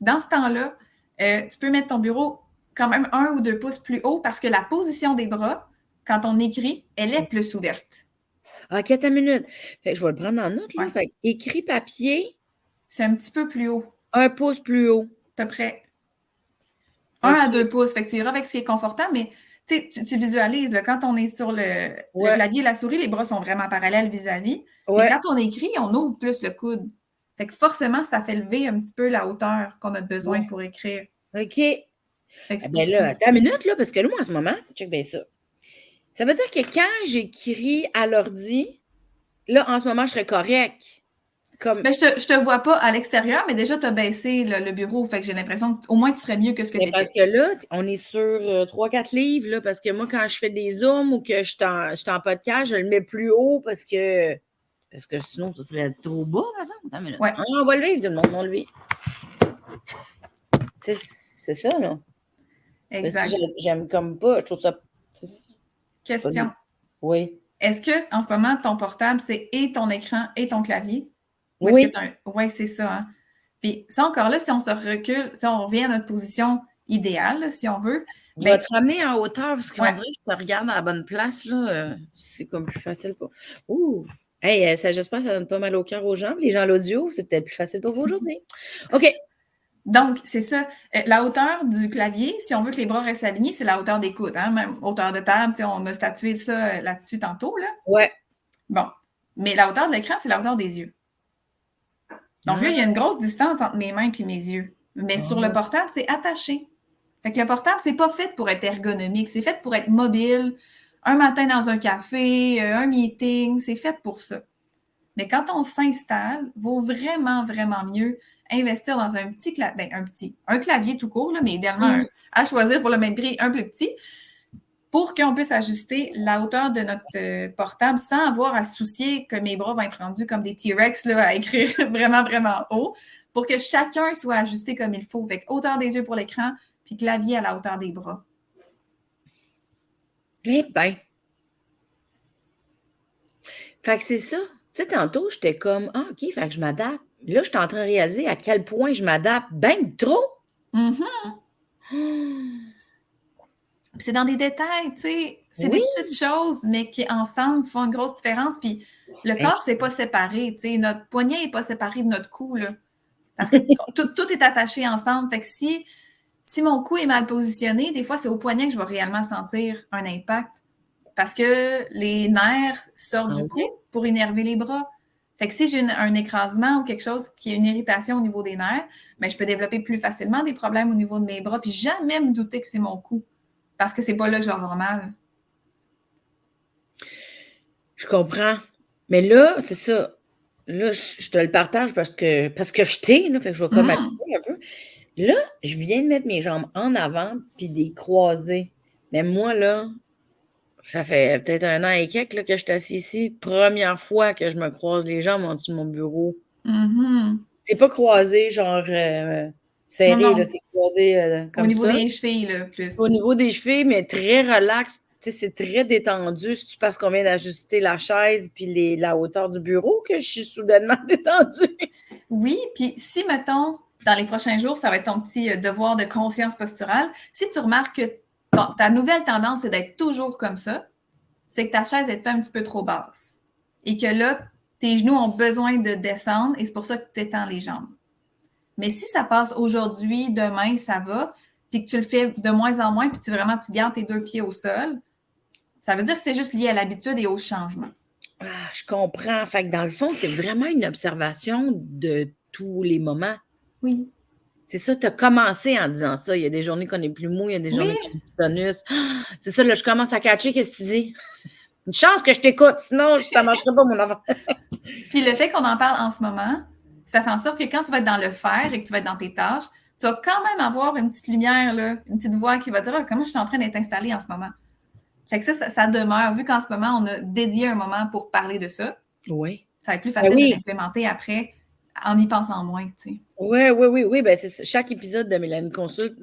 Dans ce temps-là, tu peux mettre ton bureau quand même 1 ou 2 pouces plus haut parce que la position des bras, quand on écrit, elle est plus ouverte. OK, attends une minute. Fait que je vais le prendre en note, là. Fait écrit papier. C'est un petit peu plus haut. 1 pouce plus haut. À peu près. 1 à 2 pouces. Fait que tu iras avec ce qui est confortable, mais tu visualises, là, quand on est sur le clavier et la souris, les bras sont vraiment parallèles vis-à-vis. Mais quand on écrit, on ouvre plus le coude. Fait que forcément, ça fait lever un petit peu la hauteur qu'on a besoin pour écrire. OK. Ben là, attends une minute, là, parce que là, moi, en ce moment, check bien ça. Ça veut dire que quand j'écris à l'ordi, là, en ce moment, je serais correct. comme... Ben, je te vois pas à l'extérieur, mais déjà, tu as baissé le bureau. Fait que j'ai l'impression qu'au moins, tu serais mieux que ce que tu parce étais. que là, on est sur 3-4 livres, là, parce que moi, quand je fais des zooms ou que je suis en podcast, je le mets plus haut parce que sinon, ce serait trop bas, par exemple. Attends une minute. Ouais, Ah, on va le vivre, tout le monde, on va le vivre. Tu sais, c'est ça, là. Mais si exact. j'aime comme pas, je trouve ça... c'est pas Question. Oui. Est-ce que en ce moment, ton portable, c'est et ton écran et ton clavier? Ou est-ce que Oui. tu as un... Oui, c'est ça. Hein? Puis ça, encore là, si on se recule, si on revient à notre position idéale, là, si on veut, Je vais ben te ramener en hauteur parce qu'on ouais. dirait que je te regarde à la bonne place, là. C'est comme plus facile pour... Ouh! Hey, ça, j'espère que ça donne pas mal au cœur aux gens. Les gens à l'audio, c'est peut-être plus facile pour vous aujourd'hui. OK. Donc, c'est ça. La hauteur du clavier, si on veut que les bras restent alignés, c'est la hauteur des coudes. Hein? Même hauteur de table, on a statué ça là-dessus tantôt. Là. Ouais. Bon. Mais la hauteur de l'écran, c'est la hauteur des yeux. Donc là, il y a une grosse distance entre mes mains et mes yeux. Mais sur le portable, c'est attaché. Fait que le portable, c'est pas fait pour être ergonomique. C'est fait pour être mobile. Un matin dans un café, un meeting, c'est fait pour ça. Mais quand on s'installe, vaut vraiment, vraiment mieux investir dans un petit clavier, un clavier tout court, là, mais idéalement à choisir pour le même prix, un plus petit, pour qu'on puisse ajuster la hauteur de notre portable sans avoir à se soucier que mes bras vont être rendus comme des T-Rex là, à écrire vraiment, vraiment haut, pour que chacun soit ajusté comme il faut. Fait que hauteur des yeux pour l'écran, puis clavier à la hauteur des bras. Eh bien. Fait que c'est ça. Tu sais, tantôt, j'étais comme, ah, OK, fait que je m'adapte. Là, je suis en train de réaliser à quel point je m'adapte ben trop. C'est dans des détails, tu sais. C'est Oui. des petites choses, mais qui, ensemble, font une grosse différence. Puis le corps, c'est pas séparé, tu sais. Notre poignet est pas séparé de notre cou, là. Parce que tout est attaché ensemble. Fait que si mon cou est mal positionné, des fois, c'est au poignet que je vais réellement sentir un impact. Parce que les nerfs sortent du cou pour énerver les bras. Fait que si j'ai un écrasement ou quelque chose qui est une irritation au niveau des nerfs, ben, je peux développer plus facilement des problèmes au niveau de mes bras, puis jamais me douter que c'est mon cou. Parce que c'est pas là que je vais avoir mal. Je comprends. Mais là, c'est ça. Là, je te le partage parce que je t'ai, là, fait que je vais comme appuyer un peu. Là, je viens de mettre mes jambes en avant puis des croisées. Mais moi, là, ça fait peut-être 1 an et quelques là, que je suis assise ici. Première fois que je me croise les jambes en dessous de mon bureau. C'est pas croisé, genre serré, Non, là, non. c'est croisé Au comme niveau ça. des chevilles, là, plus. Au niveau des chevilles, mais très relax. Tu sais, c'est très détendu. C'est parce qu'on vient d'ajuster la chaise puis la hauteur du bureau que je suis soudainement détendue. Oui, puis si, mettons, dans les prochains jours, ça va être ton petit devoir de conscience posturale, si tu remarques que ta nouvelle tendance, c'est d'être toujours comme ça, c'est que ta chaise est un petit peu trop basse. Et que là, tes genoux ont besoin de descendre et c'est pour ça que tu étends les jambes. Mais si ça passe aujourd'hui, demain, ça va, puis que tu le fais de moins en moins, puis tu gardes tes 2 pieds au sol, ça veut dire que c'est juste lié à l'habitude et au changement. Ah, je comprends. Fait que dans le fond, c'est vraiment une observation de tous les moments. Oui. C'est ça, tu as commencé en disant ça. Il y a des journées qu'on est plus mou, il y a des journées qu'on est plus tonus. Ah, c'est ça, là, je commence à catcher. Qu'est-ce que tu dis? Une chance que je t'écoute, sinon ça ne marcherait pas, mon enfant. Puis le fait qu'on en parle en ce moment, ça fait en sorte que quand tu vas être dans le faire et que tu vas être dans tes tâches, tu vas quand même avoir une petite lumière, là, une petite voix qui va dire comment je suis en train d'être installée en ce moment. Fait que ça demeure, vu qu'en ce moment, on a dédié un moment pour parler de ça. Oui. Ça va être plus facile de l'implémenter après en y pensant moins, tu sais. Oui. Ben, c'est ça. Chaque épisode de Mélanie Consulte,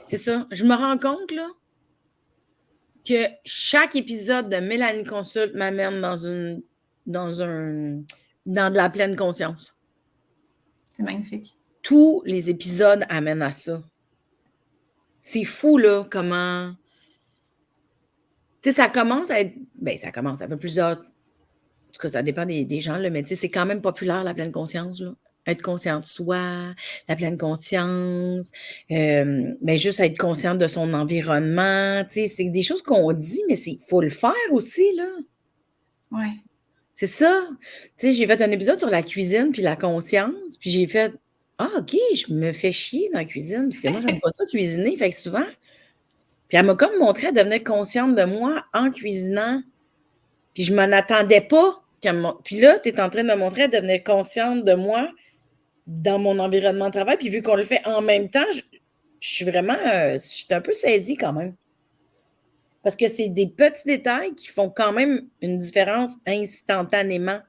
c'est ça. Je me rends compte, là, que chaque épisode de Mélanie Consulte m'amène dans de la pleine conscience. C'est magnifique. Tous les épisodes amènent à ça. C'est fou, là, comment... Tu sais, ça commence à être... Ben, ça commence, ça fait plusieurs... En tout cas, ça dépend des gens, là, mais tu sais, c'est quand même populaire, la pleine conscience, là. Être conscient de soi, la pleine conscience, ben juste être conscient de son environnement, tu sais, c'est des choses qu'on dit, mais il faut le faire aussi, là. Ouais. C'est ça. Tu sais, j'ai fait un épisode sur la cuisine puis la conscience, puis j'ai fait « Ah, OK, je me fais chier dans la cuisine, parce que moi, j'aime pas ça cuisiner, fait que souvent... » Puis elle m'a comme montré à devenir consciente de moi en cuisinant, puis je m'en attendais pas Puis là, tu es en train de me montrer à devenir consciente de moi dans mon environnement de travail. Puis vu qu'on le fait en même temps, je suis vraiment, je suis un peu saisie quand même. Parce que c'est des petits détails qui font quand même une différence instantanément.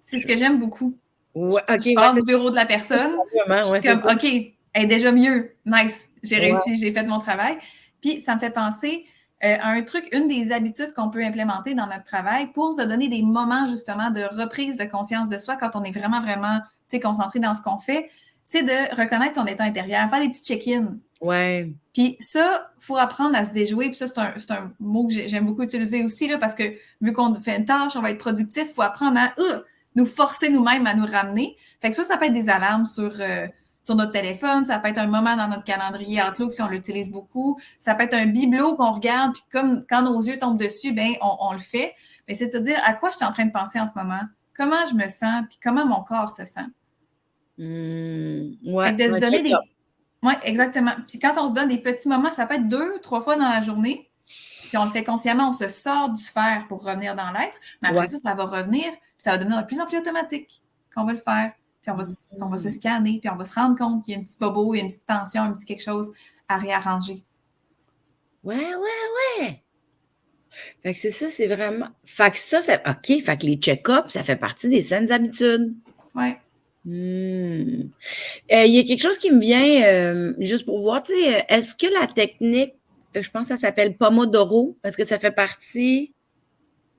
C'est ce que j'aime beaucoup. Ouais, Je pars du bureau de la personne. Je suis comme, OK, elle est déjà mieux. Nice. J'ai réussi, j'ai fait mon travail. Puis, ça me fait penser à un truc, une des habitudes qu'on peut implémenter dans notre travail pour se donner des moments, justement, de reprise de conscience de soi quand on est vraiment, vraiment, concentré dans ce qu'on fait, c'est de reconnaître son état intérieur, faire des petits check-ins. Ouais. Puis ça, il faut apprendre à se déjouer. Puis ça, c'est un mot que j'aime beaucoup utiliser aussi, là, parce que vu qu'on fait une tâche, on va être productif, il faut apprendre à nous forcer nous-mêmes à nous ramener. Fait que ça peut être des alarmes sur notre téléphone, ça peut être un moment dans notre calendrier Outlook si on l'utilise beaucoup, ça peut être un bibelot qu'on regarde, puis comme quand nos yeux tombent dessus, ben on le fait. Mais c'est de se dire à quoi je suis en train de penser en ce moment, comment je me sens, puis comment mon corps se sent. Ouais, fait que de se donner des... Oui, exactement. Puis quand on se donne des petits moments, ça peut être 2, 3 fois dans la journée, puis on le fait consciemment, on se sort du faire pour revenir dans l'être, mais après ça va revenir, puis ça va devenir de plus en plus automatique qu'on va le faire. Puis on va se scanner, puis on va se rendre compte qu'il y a un petit bobo, il y a une petite tension, un petit quelque chose à réarranger. Ouais. Fait que c'est ça, c'est vraiment... Fait que ça, OK, fait que les check-ups, ça fait partie des saines habitudes. Ouais. Il y a quelque chose qui me vient, juste pour voir, tu sais, est-ce que la technique, je pense que ça s'appelle Pomodoro, est-ce que ça fait partie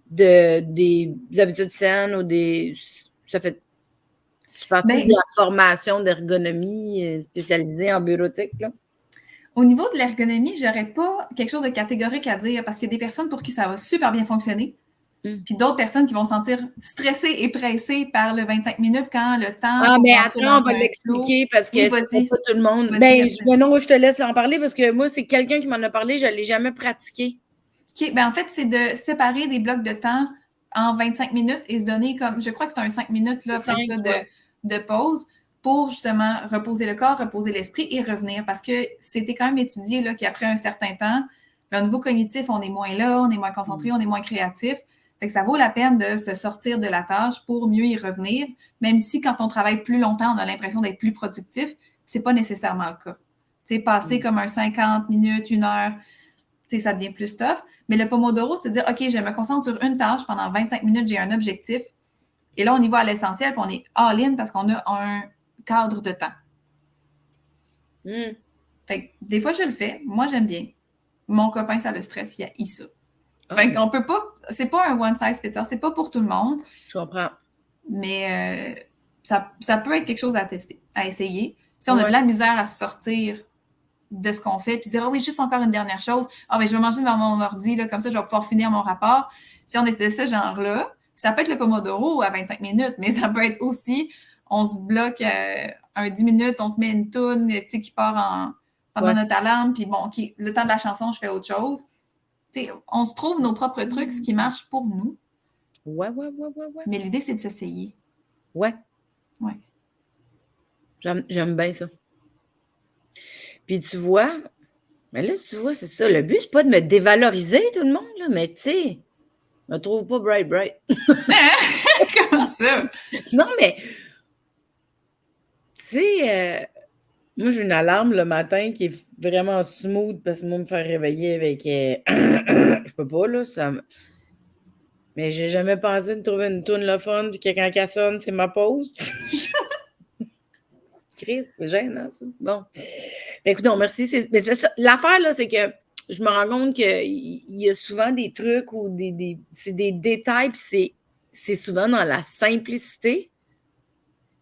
des habitudes saines ou ça fait partie de la formation d'ergonomie spécialisée en bureautique, là? Au niveau de l'ergonomie, j'aurais pas quelque chose de catégorique à dire parce qu'il y a des personnes pour qui ça va super bien fonctionner. Puis d'autres personnes qui vont se sentir stressées et pressées par le 25 minutes quand le temps pour rentrer attends, dans on va l'expliquer parce que c'est pas tout le monde. Non, je te laisse en parler parce que moi, c'est quelqu'un qui m'en a parlé, je ne l'ai jamais pratiqué. OK, en fait, c'est de séparer des blocs de temps en 25 minutes et se donner comme, je crois que c'est un 5 minutes là, après ça de pause pour justement reposer le corps, reposer l'esprit et revenir parce que c'était quand même étudié là, qu'après un certain temps, au niveau cognitif, on est moins là, on est moins concentré, on est moins créatif. Fait que ça vaut la peine de se sortir de la tâche pour mieux y revenir, même si quand on travaille plus longtemps, on a l'impression d'être plus productif, c'est pas nécessairement le cas. Tu sais, passer comme un 50 minutes, 1 heure, tu sais, ça devient plus tough. Mais le Pomodoro, c'est de dire, OK, je me concentre sur une tâche pendant 25 minutes, j'ai un objectif. Et là, on y va à l'essentiel, puis on est all-in parce qu'on a un cadre de temps. Fait que des fois, je le fais. Moi, j'aime bien. Mon copain, ça le stress, il a ça. Fait qu'on peut pas, c'est pas un one size fits all, c'est pas pour tout le monde. Je comprends. Mais ça peut être quelque chose à tester, à essayer. Si on a de la misère à se sortir de ce qu'on fait, puis dire, oui, juste encore une dernière chose, je vais manger devant mon ordi, là, comme ça, je vais pouvoir finir mon rapport. Si on est de ce genre-là, ça peut être le Pomodoro à 25 minutes, mais ça peut être aussi, on se bloque un 10 minutes, on se met une toune, qui part pendant notre alarme, puis bon, le temps de la chanson, je fais autre chose. On se trouve nos propres trucs, ce qui marche pour nous. Ouais. Mais l'idée, c'est de s'essayer. Ouais. J'aime bien ça. Puis tu vois, c'est ça. Le but, c'est pas de me dévaloriser, tout le monde, là, mais tu sais, je me trouve pas bright. Comment ça? Non, mais tu sais, moi, j'ai une alarme le matin qui est vraiment smooth parce que moi, me faire réveiller avec... je peux pas, là, mais j'ai jamais pensé de trouver une toune le fun puis que quand elle sonne, c'est ma pause. Chris, c'est gênant, ça. Bon. Écoute, non, merci. Mais c'est ça. L'affaire, là, c'est que je me rends compte qu'il y a souvent des trucs ou c'est des détails puis c'est souvent dans la simplicité.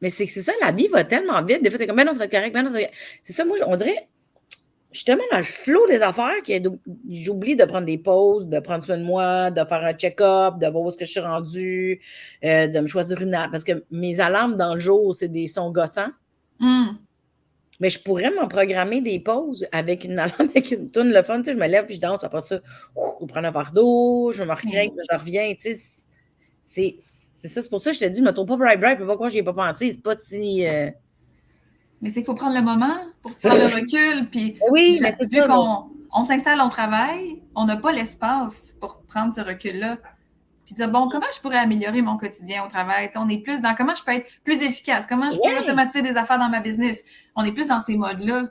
Mais c'est que c'est ça, la vie va tellement vite. Des fois, t'es comme, non, ça va être correct, non, ça va être... C'est ça, moi, on dirait, je suis tellement dans le flot des affaires que j'oublie de prendre des pauses, de prendre soin de moi, de faire un check-up, de voir où est-ce que je suis rendue, de me choisir une alarme. Parce que mes alarmes dans le jour, c'est des sons gossants. Mais je pourrais m'en programmer des pauses avec une alarme, avec une toune, le fun. Tu sais, je me lève puis je danse. Après ça, je prends un verre d'eau, je me recrée, je reviens. Tu sais, c'est ça. C'est pour ça que je te dis, je ne me trouve pas bright, puis pas quoi, j'y ai pas pensé. C'est pas si... Mais c'est qu'il faut prendre le moment pour prendre le recul. Puis, oui, vu qu'on s'installe au travail, on n'a pas l'espace pour prendre ce recul-là. Puis dire, bon, comment je pourrais améliorer mon quotidien au travail? On est plus dans comment je peux être plus efficace, comment je peux Ouais. automatiser des affaires dans ma business. On est plus dans ces modes-là.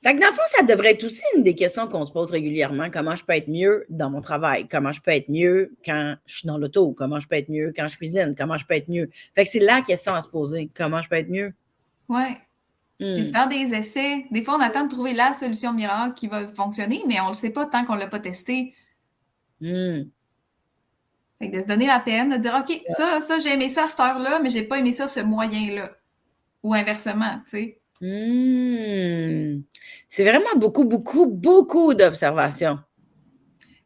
Fait que dans le fond, ça devrait être aussi une des questions qu'on se pose régulièrement. Comment je peux être mieux dans mon travail? Comment je peux être mieux quand je suis dans l'auto? Comment je peux être mieux quand je cuisine? Comment je peux être mieux? Fait que c'est la question à se poser. Comment je peux être mieux? Ouais. Puis se Hmm. faire des essais. Des fois, on attend de trouver la solution miracle qui va fonctionner, mais on ne le sait pas tant qu'on ne l'a pas testé. Hmm. Fait que de se donner la peine, de dire, OK, ça, j'ai aimé ça à cette heure-là, mais j'ai pas aimé ça ce moyen-là. Ou inversement, tu sais. Hmm. C'est vraiment beaucoup, beaucoup, beaucoup d'observations.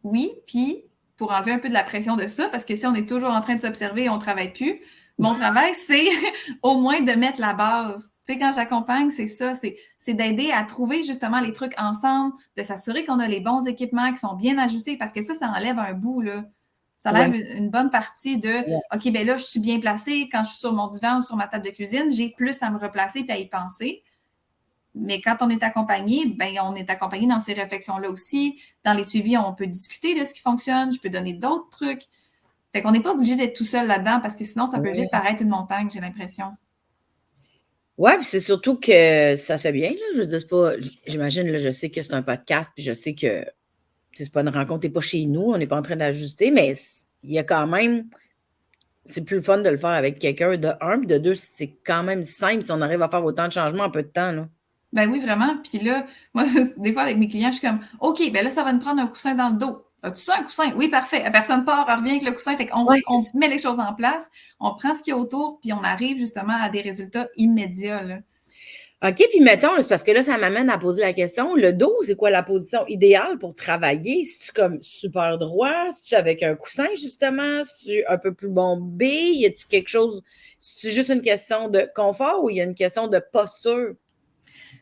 Oui, puis pour enlever un peu de la pression de ça, parce que si on est toujours en train de s'observer, on ne travaille plus. Mon travail, c'est au moins de mettre la base. Tu sais, quand j'accompagne, c'est ça, c'est d'aider à trouver justement les trucs ensemble, de s'assurer qu'on a les bons équipements qui sont bien ajustés, parce que ça enlève un bout, là. Ça enlève Ouais. une bonne partie de Ouais. OK, ben là, je suis bien placée. Quand je suis sur mon divan ou sur ma table de cuisine, j'ai plus à me replacer et à y penser. Mais quand on est accompagné, ben on est accompagné dans ces réflexions-là aussi. Dans les suivis, on peut discuter de ce qui fonctionne. Je peux donner d'autres trucs. Fait qu'on n'est pas obligé d'être tout seul là-dedans parce que sinon, ça peut vite Ouais. paraître une montagne, j'ai l'impression. Ouais, puis c'est surtout que ça se fait bien, là. Je veux dire, c'est pas. J'imagine, là, je sais que c'est un podcast, puis je sais que c'est pas une rencontre, t'es pas chez nous, on n'est pas en train d'ajuster, mais il y a quand même. C'est plus le fun de le faire avec quelqu'un de un, puis de deux, c'est quand même simple si on arrive à faire autant de changements en peu de temps, là. Ben oui, vraiment. Puis là, moi, des fois, avec mes clients, je suis comme, OK, ben là, ça va nous prendre un coussin dans le dos. As-tu ça, un coussin? Oui, parfait. La personne part, elle revient avec le coussin. Fait qu'on Ouais, c'est on ça. met les choses en place, on prend ce qu'il y a autour, puis on arrive justement à des résultats immédiats, là. OK, puis mettons, c'est parce que là, ça m'amène à poser la question, le dos, c'est quoi la position idéale pour travailler? C'est-tu comme super droit? C'est-tu avec un coussin, justement? C'est-tu un peu plus bombé? Y a-tu quelque chose? C'est-tu juste une question de confort ou il y a une question de posture?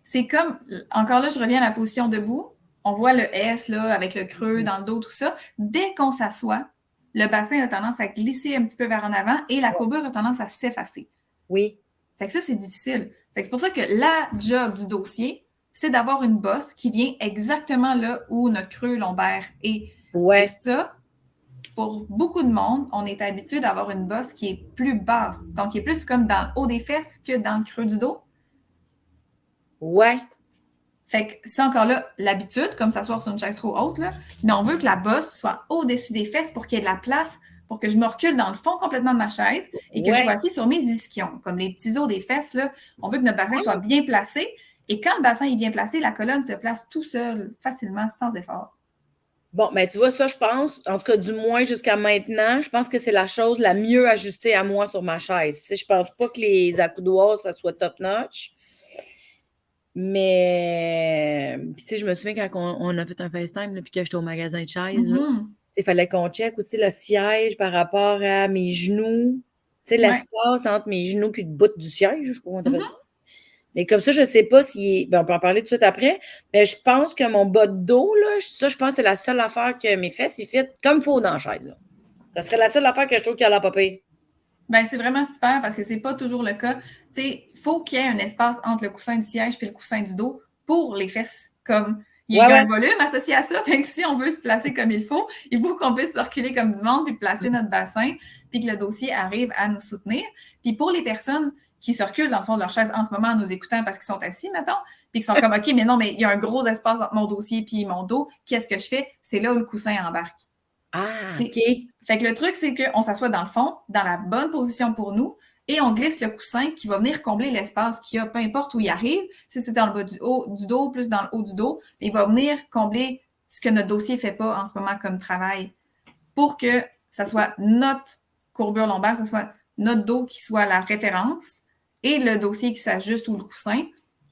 C'est comme, encore là, je reviens à la position debout. On voit le S là, avec le creux dans le dos, tout ça. Dès qu'on s'assoit, le bassin a tendance à glisser un petit peu vers en avant et la courbure a tendance à s'effacer. Oui. Fait que ça, c'est difficile. Fait que c'est pour ça que la job du dossier, c'est d'avoir une bosse qui vient exactement là où notre creux lombaire est. Et Ouais. ça, pour beaucoup de monde, on est habitué d'avoir une bosse qui est plus basse. Donc, qui est plus comme dans le haut des fesses que dans le creux du dos. Ouais. Fait que c'est encore là l'habitude, comme s'asseoir sur une chaise trop haute, là, mais on veut que la bosse soit au-dessus des fesses pour qu'il y ait de la place, pour que je me recule dans le fond complètement de ma chaise et que je sois Ouais. assis sur mes ischions, comme les petits os des fesses. Là. On veut que notre bassin soit bien placé. Et quand le bassin est bien placé, la colonne se place tout seul, facilement, sans effort. Bon, ben, tu vois, ça, je pense, en tout cas, du moins jusqu'à maintenant, je pense que c'est la chose la mieux ajustée à moi sur ma chaise. Tu sais, je pense pas que les accoudoirs, ça soit top-notch. Mais, puis, tu sais, je me souviens quand on a fait un FaceTime, là, puis que j'étais au magasin de chaises, là, Mhm. il fallait qu'on check aussi le siège par rapport à mes genoux. Tu sais, Ouais. l'espace entre mes genoux puis le bout du siège, je sais pas comment on appelle ça. Mhm. Mais comme ça, je sais pas si. Ben, on peut en parler tout de suite après. Mais je pense que mon bas de dos, là, ça, je pense que c'est la seule affaire que mes fesses, ils fit comme il faut dans la chaise. Là. Ça serait la seule affaire que je trouve qui a l'air pas pire. Ben, c'est vraiment super parce que c'est pas toujours le cas. Tu sais, il faut qu'il y ait un espace entre le coussin du siège et le coussin du dos pour les fesses. Comme il Ouais, y a ouais. un volume associé à ça, fait que si on veut se placer comme il faut qu'on puisse se reculer comme du monde puis placer notre bassin puis que le dossier arrive à nous soutenir. Puis pour les personnes qui se reculent dans le fond de leur chaise en ce moment en nous écoutant parce qu'ils sont assis, mettons, puis qui sont comme OK, mais non, mais il y a un gros espace entre mon dossier puis mon dos, qu'est-ce que je fais? C'est là où le coussin embarque. Ah, T'sais, OK. fait que le truc, c'est qu'on s'assoit dans le fond, dans la bonne position pour nous, et on glisse le coussin qui va venir combler l'espace qu'il y a, peu importe où il arrive. Si c'est dans le bas du dos, plus dans le haut du dos, il va venir combler ce que notre dossier fait pas en ce moment comme travail pour que ça soit notre courbure lombaire, ça soit notre dos qui soit la référence et le dossier qui s'ajuste ou le coussin.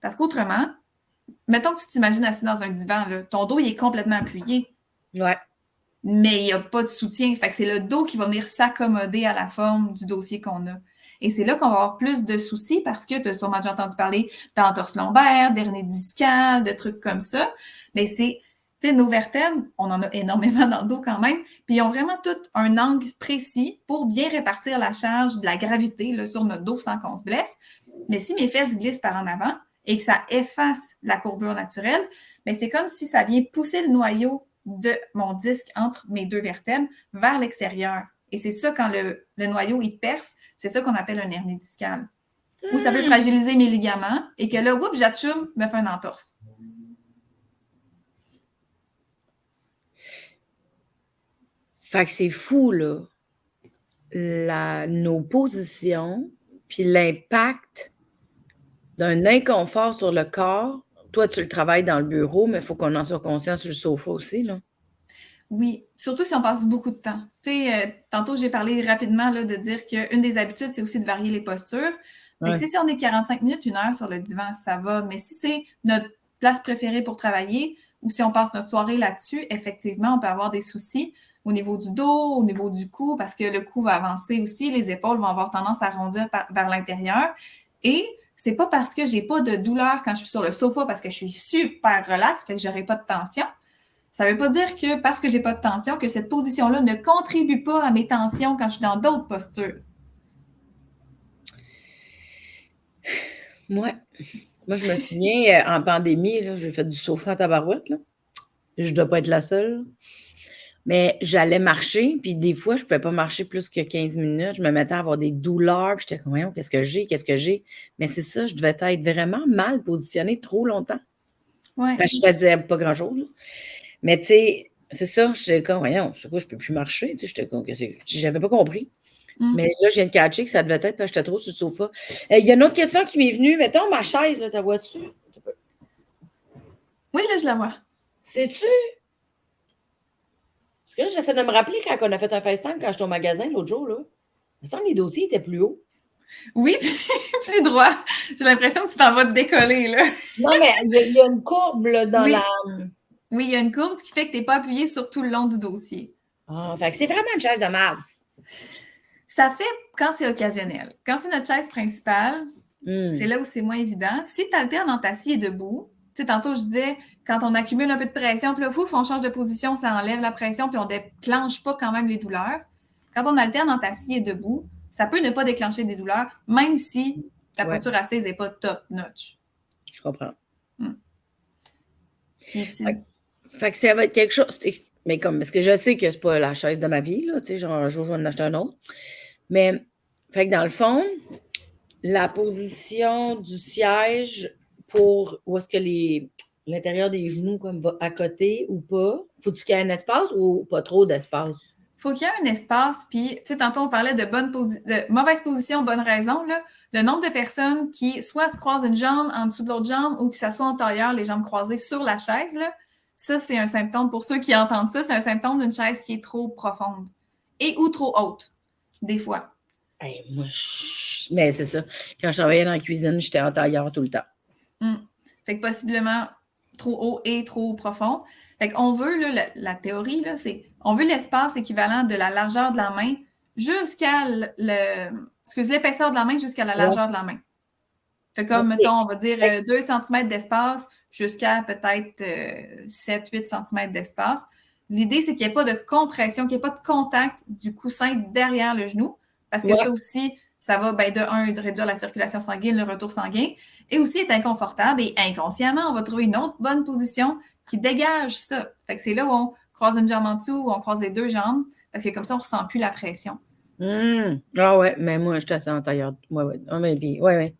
Parce qu'autrement, mettons que tu t'imagines assis dans un divan, là, ton dos il est complètement appuyé Ouais. mais il n'y a pas de soutien. Fait que c'est le dos qui va venir s'accommoder à la forme du dossier qu'on a. Et c'est là qu'on va avoir plus de soucis parce que tu as sûrement déjà entendu parler d'entorse lombaire, d'hernie discale, de trucs comme ça. Mais c'est, tu sais, nos vertèbres, on en a énormément dans le dos quand même, puis ils ont vraiment tout un angle précis pour bien répartir la charge de la gravité là, sur notre dos sans qu'on se blesse. Mais si mes fesses glissent par en avant et que ça efface la courbure naturelle, mais c'est comme si ça vient pousser le noyau de mon disque entre mes deux vertèbres vers l'extérieur. Et c'est ça, quand le noyau, il perce, c'est ça qu'on appelle un hernie discale. Ou ça peut fragiliser mes ligaments et que là, oups, j'atchoum, me fait une entorse. Fait que c'est fou, là. Nos positions, puis l'impact d'un inconfort sur le corps. Toi, tu le travailles dans le bureau, mais il faut qu'on en soit conscient sur le sofa aussi, là. Oui, surtout si on passe beaucoup de temps. Tu sais, tantôt, j'ai parlé rapidement là, de dire qu'une des habitudes, c'est aussi de varier les postures. Fait que, tu sais, si on est 45 minutes, 1 heure sur le divan, ça va. Mais si c'est notre place préférée pour travailler ou si on passe notre soirée là-dessus, effectivement, on peut avoir des soucis au niveau du dos, au niveau du cou, parce que le cou va avancer aussi, les épaules vont avoir tendance à arrondir vers l'intérieur. Et c'est pas parce que j'ai pas de douleur quand je suis sur le sofa, parce que je suis super relax, fait que j'aurai pas de tension. Ça ne veut pas dire que parce que j'ai pas de tension, que cette position-là ne contribue pas à mes tensions quand je suis dans d'autres postures. Moi, je me souviens, en pandémie, là, j'ai fait du sofa à tabarouette, là. Je dois pas être la seule. Mais j'allais marcher, puis des fois, je pouvais pas marcher plus que 15 minutes. Je me mettais à avoir des douleurs, puis j'étais comme: «Voyons, qu'est-ce que j'ai? Qu'est-ce que j'ai?» Mais c'est ça, je devais être vraiment mal positionnée trop longtemps. Ouais. Parce que je faisais pas grand-chose, là. Mais tu sais, c'est ça, j'étais comme: «Voyons, c'est quoi, je peux plus marcher?» Tu sais, j'étais comme: «Qu'est-ce que» j'avais pas compris. Mais là, je viens de catcher que ça devait être parce que j'étais trop sur le sofa. Il y a une autre question qui m'est venue. Mettons ma chaise, là, ta vois-tu? Oui, là, je la vois. Sais-tu? Parce que là, j'essaie de me rappeler quand on a fait un FaceTime quand j'étais au magasin l'autre jour, là. Il me semble que les dossiers étaient plus hauts. Oui, plus droit. J'ai l'impression que tu t'en vas te décoller, là. Non, mais il y a une courbe, là, dans Oui. la... Oui, il y a une courbe, ce qui fait que tu n'es pas appuyé sur tout le long du dossier. Ah, fait que c'est vraiment une chaise de merde. Ça fait quand c'est occasionnel. Quand c'est notre chaise principale, c'est là où c'est moins évident. Si tu alternes entre assis et debout, tu sais, tantôt, je disais, quand on accumule un peu de pression, puis là, on change de position, ça enlève la pression, puis on déclenche pas quand même les douleurs. Quand on alterne entre assis et debout, ça peut ne pas déclencher des douleurs, même si ta posture assise n'est pas top notch. Je comprends. Puis Fait que ça va être quelque chose... Mais comme, parce que je sais que c'est pas la chaise de ma vie, là, tu sais, genre un jour, je vais en acheter un autre. Mais, fait que dans le fond, la position du siège pour où est-ce que l'intérieur des genoux comme va à côté ou pas, faut-tu qu'il y ait un espace ou pas trop d'espace? Faut qu'il y ait un espace, puis, tu sais, tantôt, on parlait de mauvaise position, bonne raison, là. Le nombre de personnes qui soit se croisent une jambe en dessous de l'autre jambe ou qui s'assoient antérieure, les jambes croisées sur la chaise, là, ça, c'est un symptôme, pour ceux qui entendent ça, c'est un symptôme d'une chaise qui est trop profonde et ou trop haute, des fois. Hey, mais c'est ça. Quand je travaillais dans la cuisine, j'étais en tailleur tout le temps. Fait que possiblement trop haut et trop profond. Fait qu'on veut, là, la théorie, là, c'est on veut l'espace équivalent de la largeur de la main jusqu'à l'épaisseur de la main jusqu'à la largeur de la main. Fait comme, mettons, on va dire 2 cm d'espace jusqu'à peut-être 7-8 cm d'espace. L'idée, c'est qu'il n'y ait pas de compression, qu'il n'y ait pas de contact du coussin derrière le genou, parce que ça aussi, ça va, de réduire la circulation sanguine, le retour sanguin, et aussi être inconfortable et inconsciemment, on va trouver une autre bonne position qui dégage ça. Fait que c'est là où on croise une jambe en dessous, où on croise les deux jambes, parce que comme ça, on ne ressent plus la pression. Ah ouais, mais moi, je suis assez en tailleur. Ouais.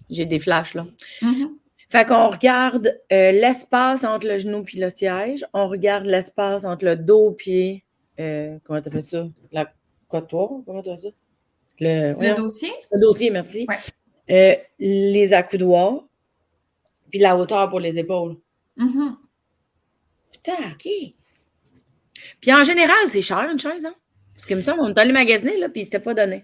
J'ai des flashs, là. Fait qu'on regarde l'espace entre le genou et le siège. On regarde l'espace entre le dos et... comment tu appelles ça? La cotoire? Comment tu appelles ça? Le dossier? Le dossier, merci. Ouais. Les accoudoirs. Puis la hauteur pour les épaules. Putain, OK. Puis en général, c'est cher une chaise, hein? Parce que, il me semble, on est allé magasiner, là, puis c'était pas donné.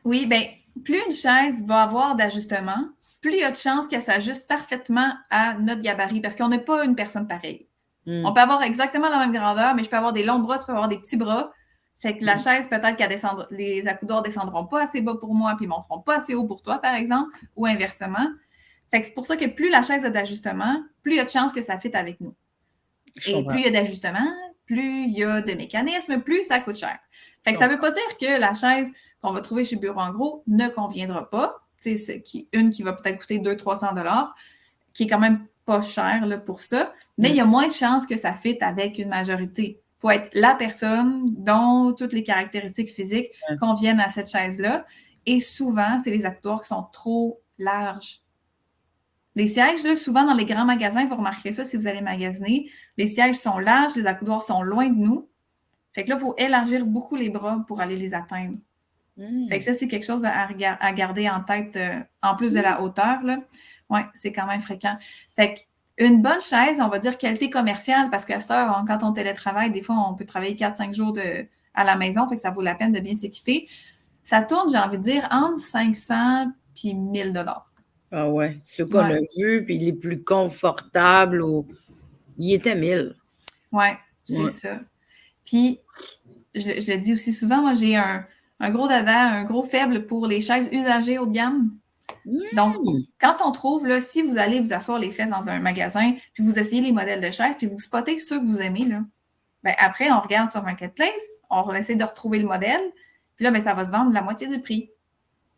Oui, bien, plus une chaise va avoir d'ajustement, plus il y a de chances qu'elle s'ajuste parfaitement à notre gabarit, parce qu'on n'est pas une personne pareille. On peut avoir exactement la même grandeur, mais je peux avoir des longs bras, tu peux avoir des petits bras. Fait que la chaise, peut-être que les accoudoirs descendront pas assez bas pour moi, puis monteront pas assez haut pour toi, par exemple, ou inversement. Fait que c'est pour ça que plus la chaise a d'ajustement, plus il y a de chances que ça fitte avec nous. Et plus il y a d'ajustement, plus il y a de mécanismes, plus ça coûte cher. Fait que ça veut pas dire que la chaise qu'on va trouver chez Bureau en gros ne conviendra pas. Tu sais, une qui va peut-être coûter 200-300 $, qui est quand même pas cher là, pour ça, mais il y a moins de chances que ça fitte avec une majorité. Il faut être la personne dont toutes les caractéristiques physiques conviennent à cette chaise-là. Et souvent, c'est les accoudoirs qui sont trop larges. Les sièges, là, souvent dans les grands magasins, vous remarquerez ça si vous allez magasiner, les sièges sont larges, les accoudoirs sont loin de nous. Fait que là, il faut élargir beaucoup les bras pour aller les atteindre. Fait que ça, c'est quelque chose à garder en tête, en plus de la hauteur, là. Ouais, c'est quand même fréquent. Fait qu'une bonne chaise, on va dire qualité commerciale, parce qu'à cette heure, quand on télétravaille, des fois, on peut travailler 4-5 jours à la maison, fait que ça vaut la peine de bien s'équiper. Ça tourne, j'ai envie de dire, entre 500 puis 1000 $. Ah ouais, ceux qu'on a vus, puis les plus confortables, il était 1000. Ouais, c'est ça. Puis, je le dis aussi souvent, moi, j'ai un gros dada, un gros faible pour les chaises usagées haut de gamme. Donc, quand on trouve, là, si vous allez vous asseoir les fesses dans un magasin, puis vous essayez les modèles de chaises, puis vous spottez ceux que vous aimez, là, ben après, on regarde sur Marketplace, on essaie de retrouver le modèle, puis là, ben, ça va se vendre la moitié du prix.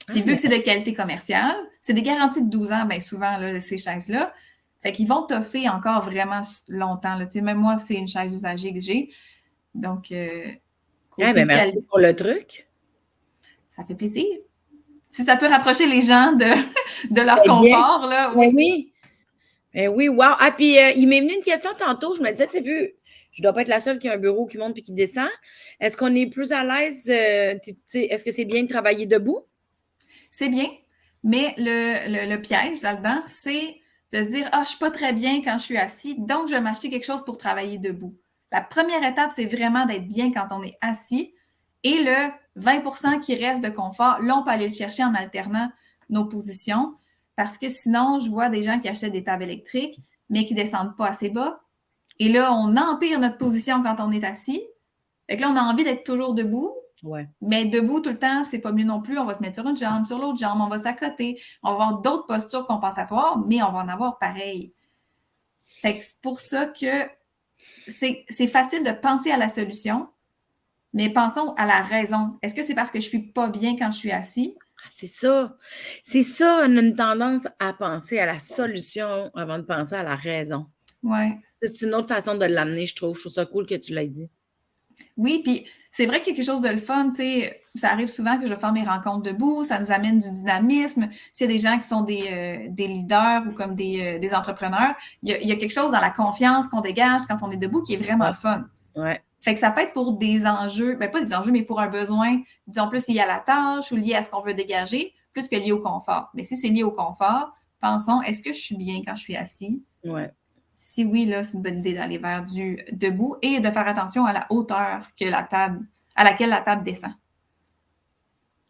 Puis vu que c'est de qualité commerciale, c'est des garanties de 12 ans, bien souvent, là, ces chaises-là. Fait qu'ils vont toffer encore vraiment longtemps. Là. Même moi, c'est une chaise usagée que j'ai. Donc, côté merci pour le truc. Ça fait plaisir. Si ça peut rapprocher les gens de leur confort, là. Oui. Oui. Oui, wow. Ah, puis il m'est venu une question tantôt. Je me disais, tu sais, vu, je dois pas être la seule qui a un bureau qui monte puis qui descend. Est-ce qu'on est plus à l'aise? Est-ce que c'est bien de travailler debout? C'est bien, mais le piège là-dedans, c'est de se dire « Ah, je suis pas très bien quand je suis assis, donc je vais m'acheter quelque chose pour travailler debout. » La première étape, c'est vraiment d'être bien quand on est assis. Et le 20% qui reste de confort, là, on peut aller le chercher en alternant nos positions. Parce que sinon, je vois des gens qui achètent des tables électriques, mais qui descendent pas assez bas. Et là, on empire notre position quand on est assis. Fait que là, on a envie d'être toujours debout. Ouais. Mais debout tout le temps, c'est pas mieux non plus. On va se mettre sur une jambe, sur l'autre jambe, on va s'accoter. On va avoir d'autres postures compensatoires, mais on va en avoir pareil. Fait que c'est pour ça que c'est facile de penser à la solution, mais pensons à la raison. Est-ce que c'est parce que je suis pas bien quand je suis assis? C'est ça. C'est ça, on a une tendance à penser à la solution avant de penser à la raison. Ouais. C'est une autre façon de l'amener, je trouve. Je trouve ça cool que tu l'aies dit. Oui, puis c'est vrai qu'il y a quelque chose de le fun, tu sais, ça arrive souvent que je vais faire mes rencontres debout, ça nous amène du dynamisme. S'il y a des gens qui sont des leaders ou comme des entrepreneurs, il y a quelque chose dans la confiance qu'on dégage quand on est debout qui est vraiment le fun. Ouais. Fait que ça peut être pour des enjeux, ben pas des enjeux, mais pour un besoin, disons plus lié à la tâche ou lié à ce qu'on veut dégager, plus que lié au confort. Mais si c'est lié au confort, pensons, est-ce que je suis bien quand je suis assis? Ouais. Si oui, là, c'est une bonne idée d'aller vers du debout et de faire attention à la hauteur à laquelle la table descend.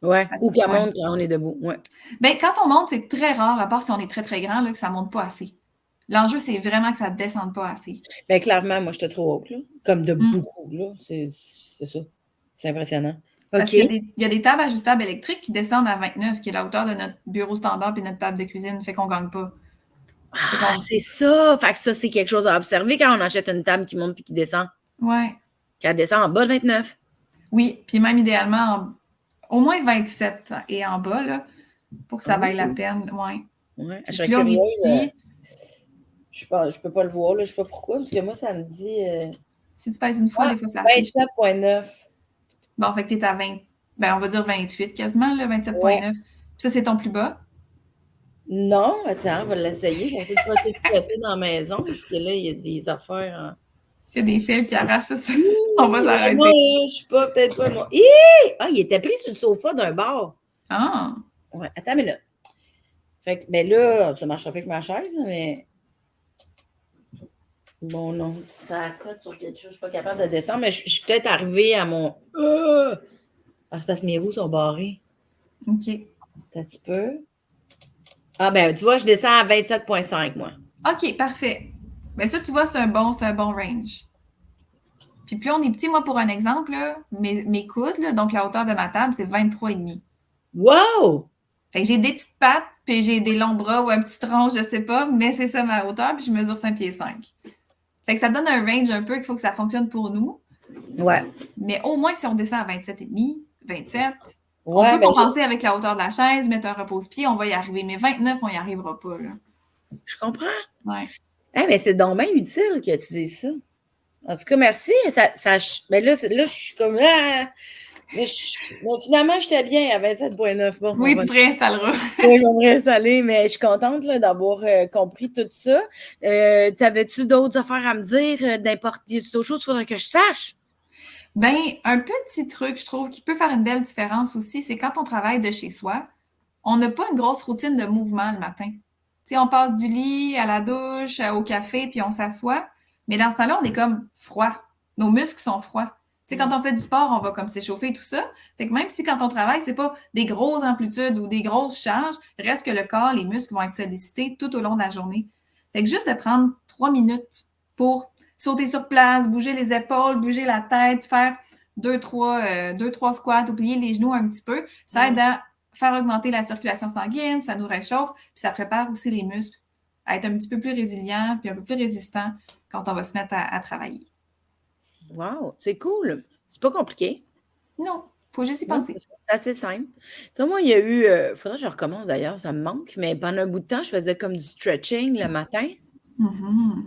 Ouais, ou qu'elle monte quand on est debout. Ouais. Ben, quand on monte, c'est très rare, à part si on est très, très grand, là, que ça monte pas assez. L'enjeu, c'est vraiment que ça ne descende pas assez. Ben, clairement, moi, j'étais trop haute, là. Comme de beaucoup, là. C'est ça. C'est impressionnant. Parce qu'il y a des tables ajustables électriques qui descendent à 29, qui est la hauteur de notre bureau standard et notre table de cuisine, fait qu'on gagne pas. Ah, c'est ça! Fait que ça, c'est quelque chose à observer quand on achète une table qui monte puis qui descend. Ouais. Qu'elle descend en bas de 29. Oui, puis même idéalement, au moins 27 et en bas, là, pour que ça vaille la peine. Ouais. Ouais. Puis là, on est petit. Je peux pas le voir, là. Je sais pas pourquoi, parce que moi, ça me dit... Si tu pèses une fois, des fois, ça affiche. 27,9. Bon, fait que t'es à 20... Ben, on va dire 28 quasiment, là, 27,9. Ouais. Puis ça, c'est ton plus bas? Non, attends, on va l'essayer. On peut pas tout dans la maison, parce que là, il y a des affaires... S'il y a des fils qui arrachent ça, on va s'arrêter. Moi, je suis pas, peut-être pas moi. Ah, il était pris sur le sofa d'un bar. Ah! Ouais, attends une minute. Fait que, ben là, ça marchera pas avec ma chaise, mais... Bon, non, ça cote sur quelque chose. Je suis pas capable de descendre, mais je suis peut-être arrivée à mon... Ah, c'est parce que mes roues sont barrées. OK. Un petit peu. Ah, ben, tu vois, je descends à 27,5, moi. OK, parfait. Ben ça, tu vois, c'est un bon range. Puis plus on est petit, moi, pour un exemple, là, mes coudes, là, donc la hauteur de ma table, c'est 23,5. Wow! Fait que j'ai des petites pattes, puis j'ai des longs bras ou un petit tronc, je sais pas, mais c'est ça ma hauteur, puis je mesure 5 pieds 5. Fait que ça donne un range un peu qu'il faut que ça fonctionne pour nous. Ouais. Mais au moins, si on descend à 27,5, 27, on peut compenser avec la hauteur de la chaise, mettre un repose-pied, on va y arriver. Mais 29, on n'y arrivera pas, là. Je comprends. Ouais. Hey, mais c'est donc bien utile que tu dises ça. En tout cas, merci. Mais là, je suis comme. Mais finalement, j'étais bien à 27,9. Bon, Oui, tu te réinstalleras. oui, je vais me réinstaller, mais je suis contente là, d'avoir compris tout ça. T'avais-tu d'autres affaires à me dire? Y a-tu d'autres choses qu'il faudrait que je sache? Ben, un petit truc, je trouve, qui peut faire une belle différence aussi, c'est quand on travaille de chez soi, on n'a pas une grosse routine de mouvement le matin. Tu sais, on passe du lit à la douche, au café, puis on s'assoit. Mais dans ce temps-là, on est comme froid. Nos muscles sont froids. Tu sais, quand on fait du sport, on va comme s'échauffer et tout ça. Fait que même si quand on travaille, c'est pas des grosses amplitudes ou des grosses charges, reste que le corps, les muscles vont être sollicités tout au long de la journée. Fait que juste de prendre 3 minutes pour sauter sur place, bouger les épaules, bouger la tête, faire deux, trois squats ou plier les genoux un petit peu, ça aide à faire augmenter la circulation sanguine, ça nous réchauffe, puis ça prépare aussi les muscles à être un petit peu plus résilients puis un peu plus résistants quand on va se mettre à travailler. Wow, c'est cool. C'est pas compliqué. Non, faut juste y Non, penser. c'est assez simple. Tu sais, moi, il y a eu. Faudrait que je recommence d'ailleurs, ça me manque, mais pendant un bout de temps, je faisais comme du stretching le matin. Mhm.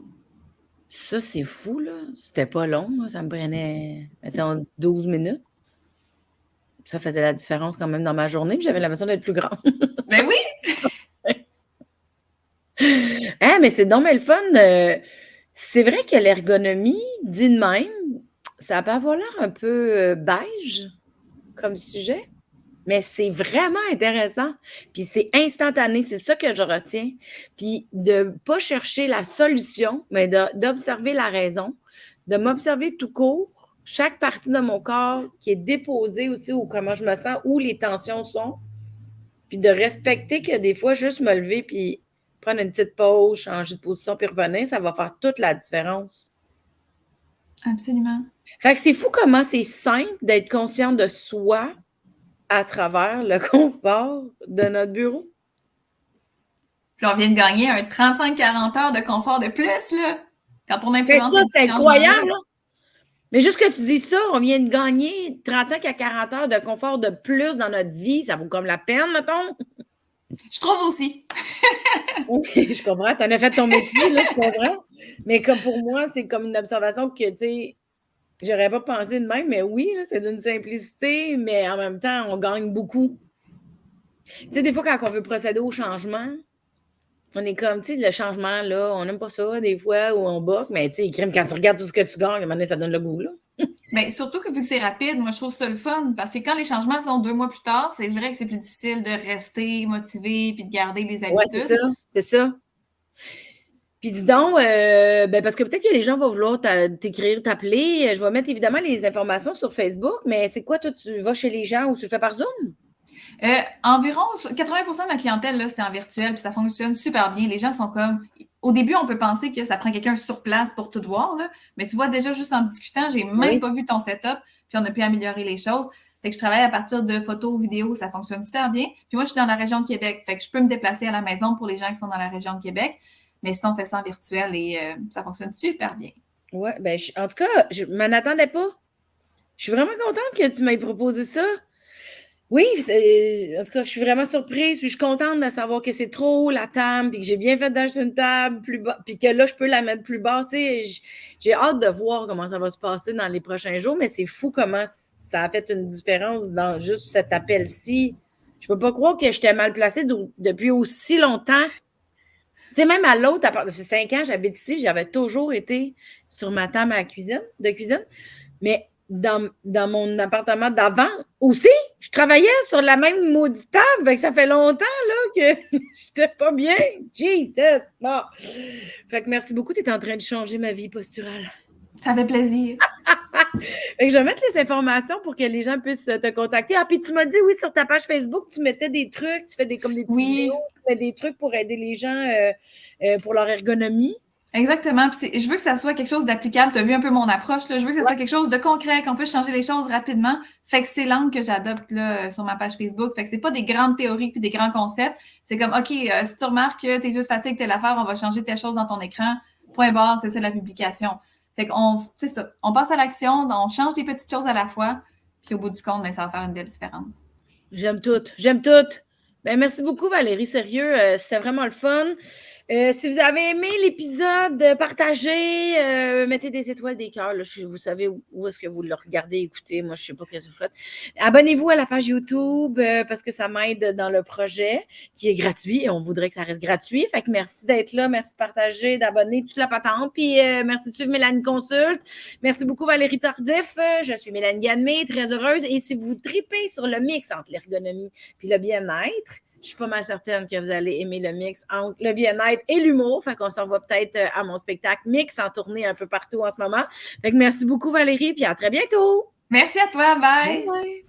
Ça, c'est fou, là. C'était pas long, là. Ça me prenait, mettons, 12 minutes. Ça faisait la différence quand même dans ma journée, puis j'avais l'impression d'être plus grande. Ben oui! Ah, mais c'est donc bien le fun. C'est vrai que l'ergonomie, dit de même, ça peut avoir l'air un peu beige comme sujet, mais c'est vraiment intéressant. Puis c'est instantané, c'est ça que je retiens. Puis de ne pas chercher la solution, mais d'observer la raison, de m'observer tout court, chaque partie de mon corps qui est déposée aussi, ou comment je me sens, où les tensions sont, puis de respecter que des fois, juste me lever, puis prendre une petite pause, changer de position, puis revenir, ça va faire toute la différence. Absolument. Fait que c'est fou comment c'est simple d'être conscient de soi à travers le confort de notre bureau. Puis on vient de gagner un 35-40 heures de confort de plus, là, quand on Mais implémente ça, ce c'est petit changement-là. incroyable, là. Mais juste que tu dis ça, on vient de gagner 35 à 40 heures de confort de plus dans notre vie. Ça vaut comme la peine, mettons. Je trouve aussi. Je comprends. Tu en as fait ton métier, là, je comprends. Mais comme pour moi, c'est comme une observation que, tu sais, j'aurais pas pensé de même, mais oui, là, c'est d'une simplicité, mais en même temps, on gagne beaucoup. Tu sais, des fois, quand on veut procéder au changement, on est comme, tu sais, le changement, là, on n'aime pas ça, des fois, ou on boque, mais tu sais, crime, quand tu regardes tout ce que tu gagnes, à un moment donné, ça donne le goût, là. Mais surtout que vu que c'est rapide, moi je trouve ça le fun parce que quand les changements sont 2 mois plus tard, c'est vrai que c'est plus difficile de rester motivé puis de garder les Ouais, c'est ça, habitudes. c'est ça. Puis dis donc, ben parce que peut-être que les gens vont vouloir t'écrire, t'appeler. Je vais mettre évidemment les informations sur Facebook, mais c'est quoi, toi, tu vas chez les gens ou tu le fais par Zoom? Environ 80% de ma clientèle, là, c'est en virtuel, puis ça fonctionne super bien. Les gens sont comme. Au début, on peut penser que ça prend quelqu'un sur place pour tout voir, là, mais tu vois, déjà, juste en discutant, j'ai même Oui. pas vu ton setup, puis on a pu améliorer les choses. Fait que je travaille à partir de photos, vidéos, ça fonctionne super bien. Puis moi, je suis dans la région de Québec, fait que je peux me déplacer à la maison pour les gens qui sont dans la région de Québec, mais sinon, on fait ça en virtuel et ça fonctionne super bien. Ouais, ben, en tout cas, je m'en attendais pas. Je suis vraiment contente que tu m'aies proposé ça. Oui, en tout cas, je suis vraiment surprise, puis je suis contente de savoir que c'est trop haut la table, puis que j'ai bien fait d'acheter une table plus bas, puis que là, je peux la mettre plus basse. J'ai hâte de voir comment ça va se passer dans les prochains jours, mais c'est fou comment ça a fait une différence dans juste cet appel-ci. Je peux pas croire que j'étais mal placée depuis aussi longtemps. Tu sais, même à l'autre, ça fait 5 ans, j'habite ici, j'avais toujours été sur ma table de cuisine. Mais dans mon appartement d'avant aussi, je travaillais sur la même maudite table. Fait que ça fait longtemps là, que j'étais pas bien. Jesus! Bon. Fait que merci beaucoup. Tu es en train de changer ma vie posturale. Ça fait plaisir. Fait que je vais mettre les informations pour que les gens puissent te contacter. Ah, puis tu m'as dit, oui, sur ta page Facebook, tu mettais des trucs, tu fais comme des petites vidéos, Oui, tu fais des trucs pour aider les gens pour leur ergonomie. exactement. Puis je veux que ça soit quelque chose d'applicable. Tu as vu un peu mon approche, là. Je veux que ça soit quelque chose de concret, qu'on puisse changer les choses rapidement. Fait que c'est l'angle que j'adopte là, sur ma page Facebook. Fait que c'est pas des grandes théories puis des grands concepts. C'est comme, OK, si tu remarques que tes yeux se fatiguent, telle affaire, on va changer telle chose dans ton écran. Point barre, c'est ça la publication. Fait qu'on, c'est ça. On passe à l'action, on change des petites choses à la fois. Puis au bout du compte, ben, ça va faire une belle différence. J'aime tout. J'aime tout. Ben, merci beaucoup, Valérie. Sérieux, c'était vraiment le fun. Si vous avez aimé l'épisode, partagez, mettez des étoiles, des cœurs. Vous savez où est-ce que vous le regardez, écoutez. Moi, je ne sais pas ce que vous faites. Abonnez-vous à la page YouTube parce que ça m'aide dans le projet qui est gratuit et on voudrait que ça reste gratuit. Fait que merci d'être là, merci de partager, d'abonner, toute la patente. Puis merci de suivre Mélanie Consulte. Merci beaucoup Valérie Tardif. Je suis Mélanie Ganmé, très heureuse. Et si vous tripez sur le mix entre l'ergonomie puis le bien-être, je suis pas mal certaine que vous allez aimer le mix entre le bien-être et l'humour. Fait qu'on se revoit peut-être à mon spectacle mix en tournée un peu partout en ce moment. Fait que merci beaucoup Valérie, puis à très bientôt. Merci à toi, bye! Bye.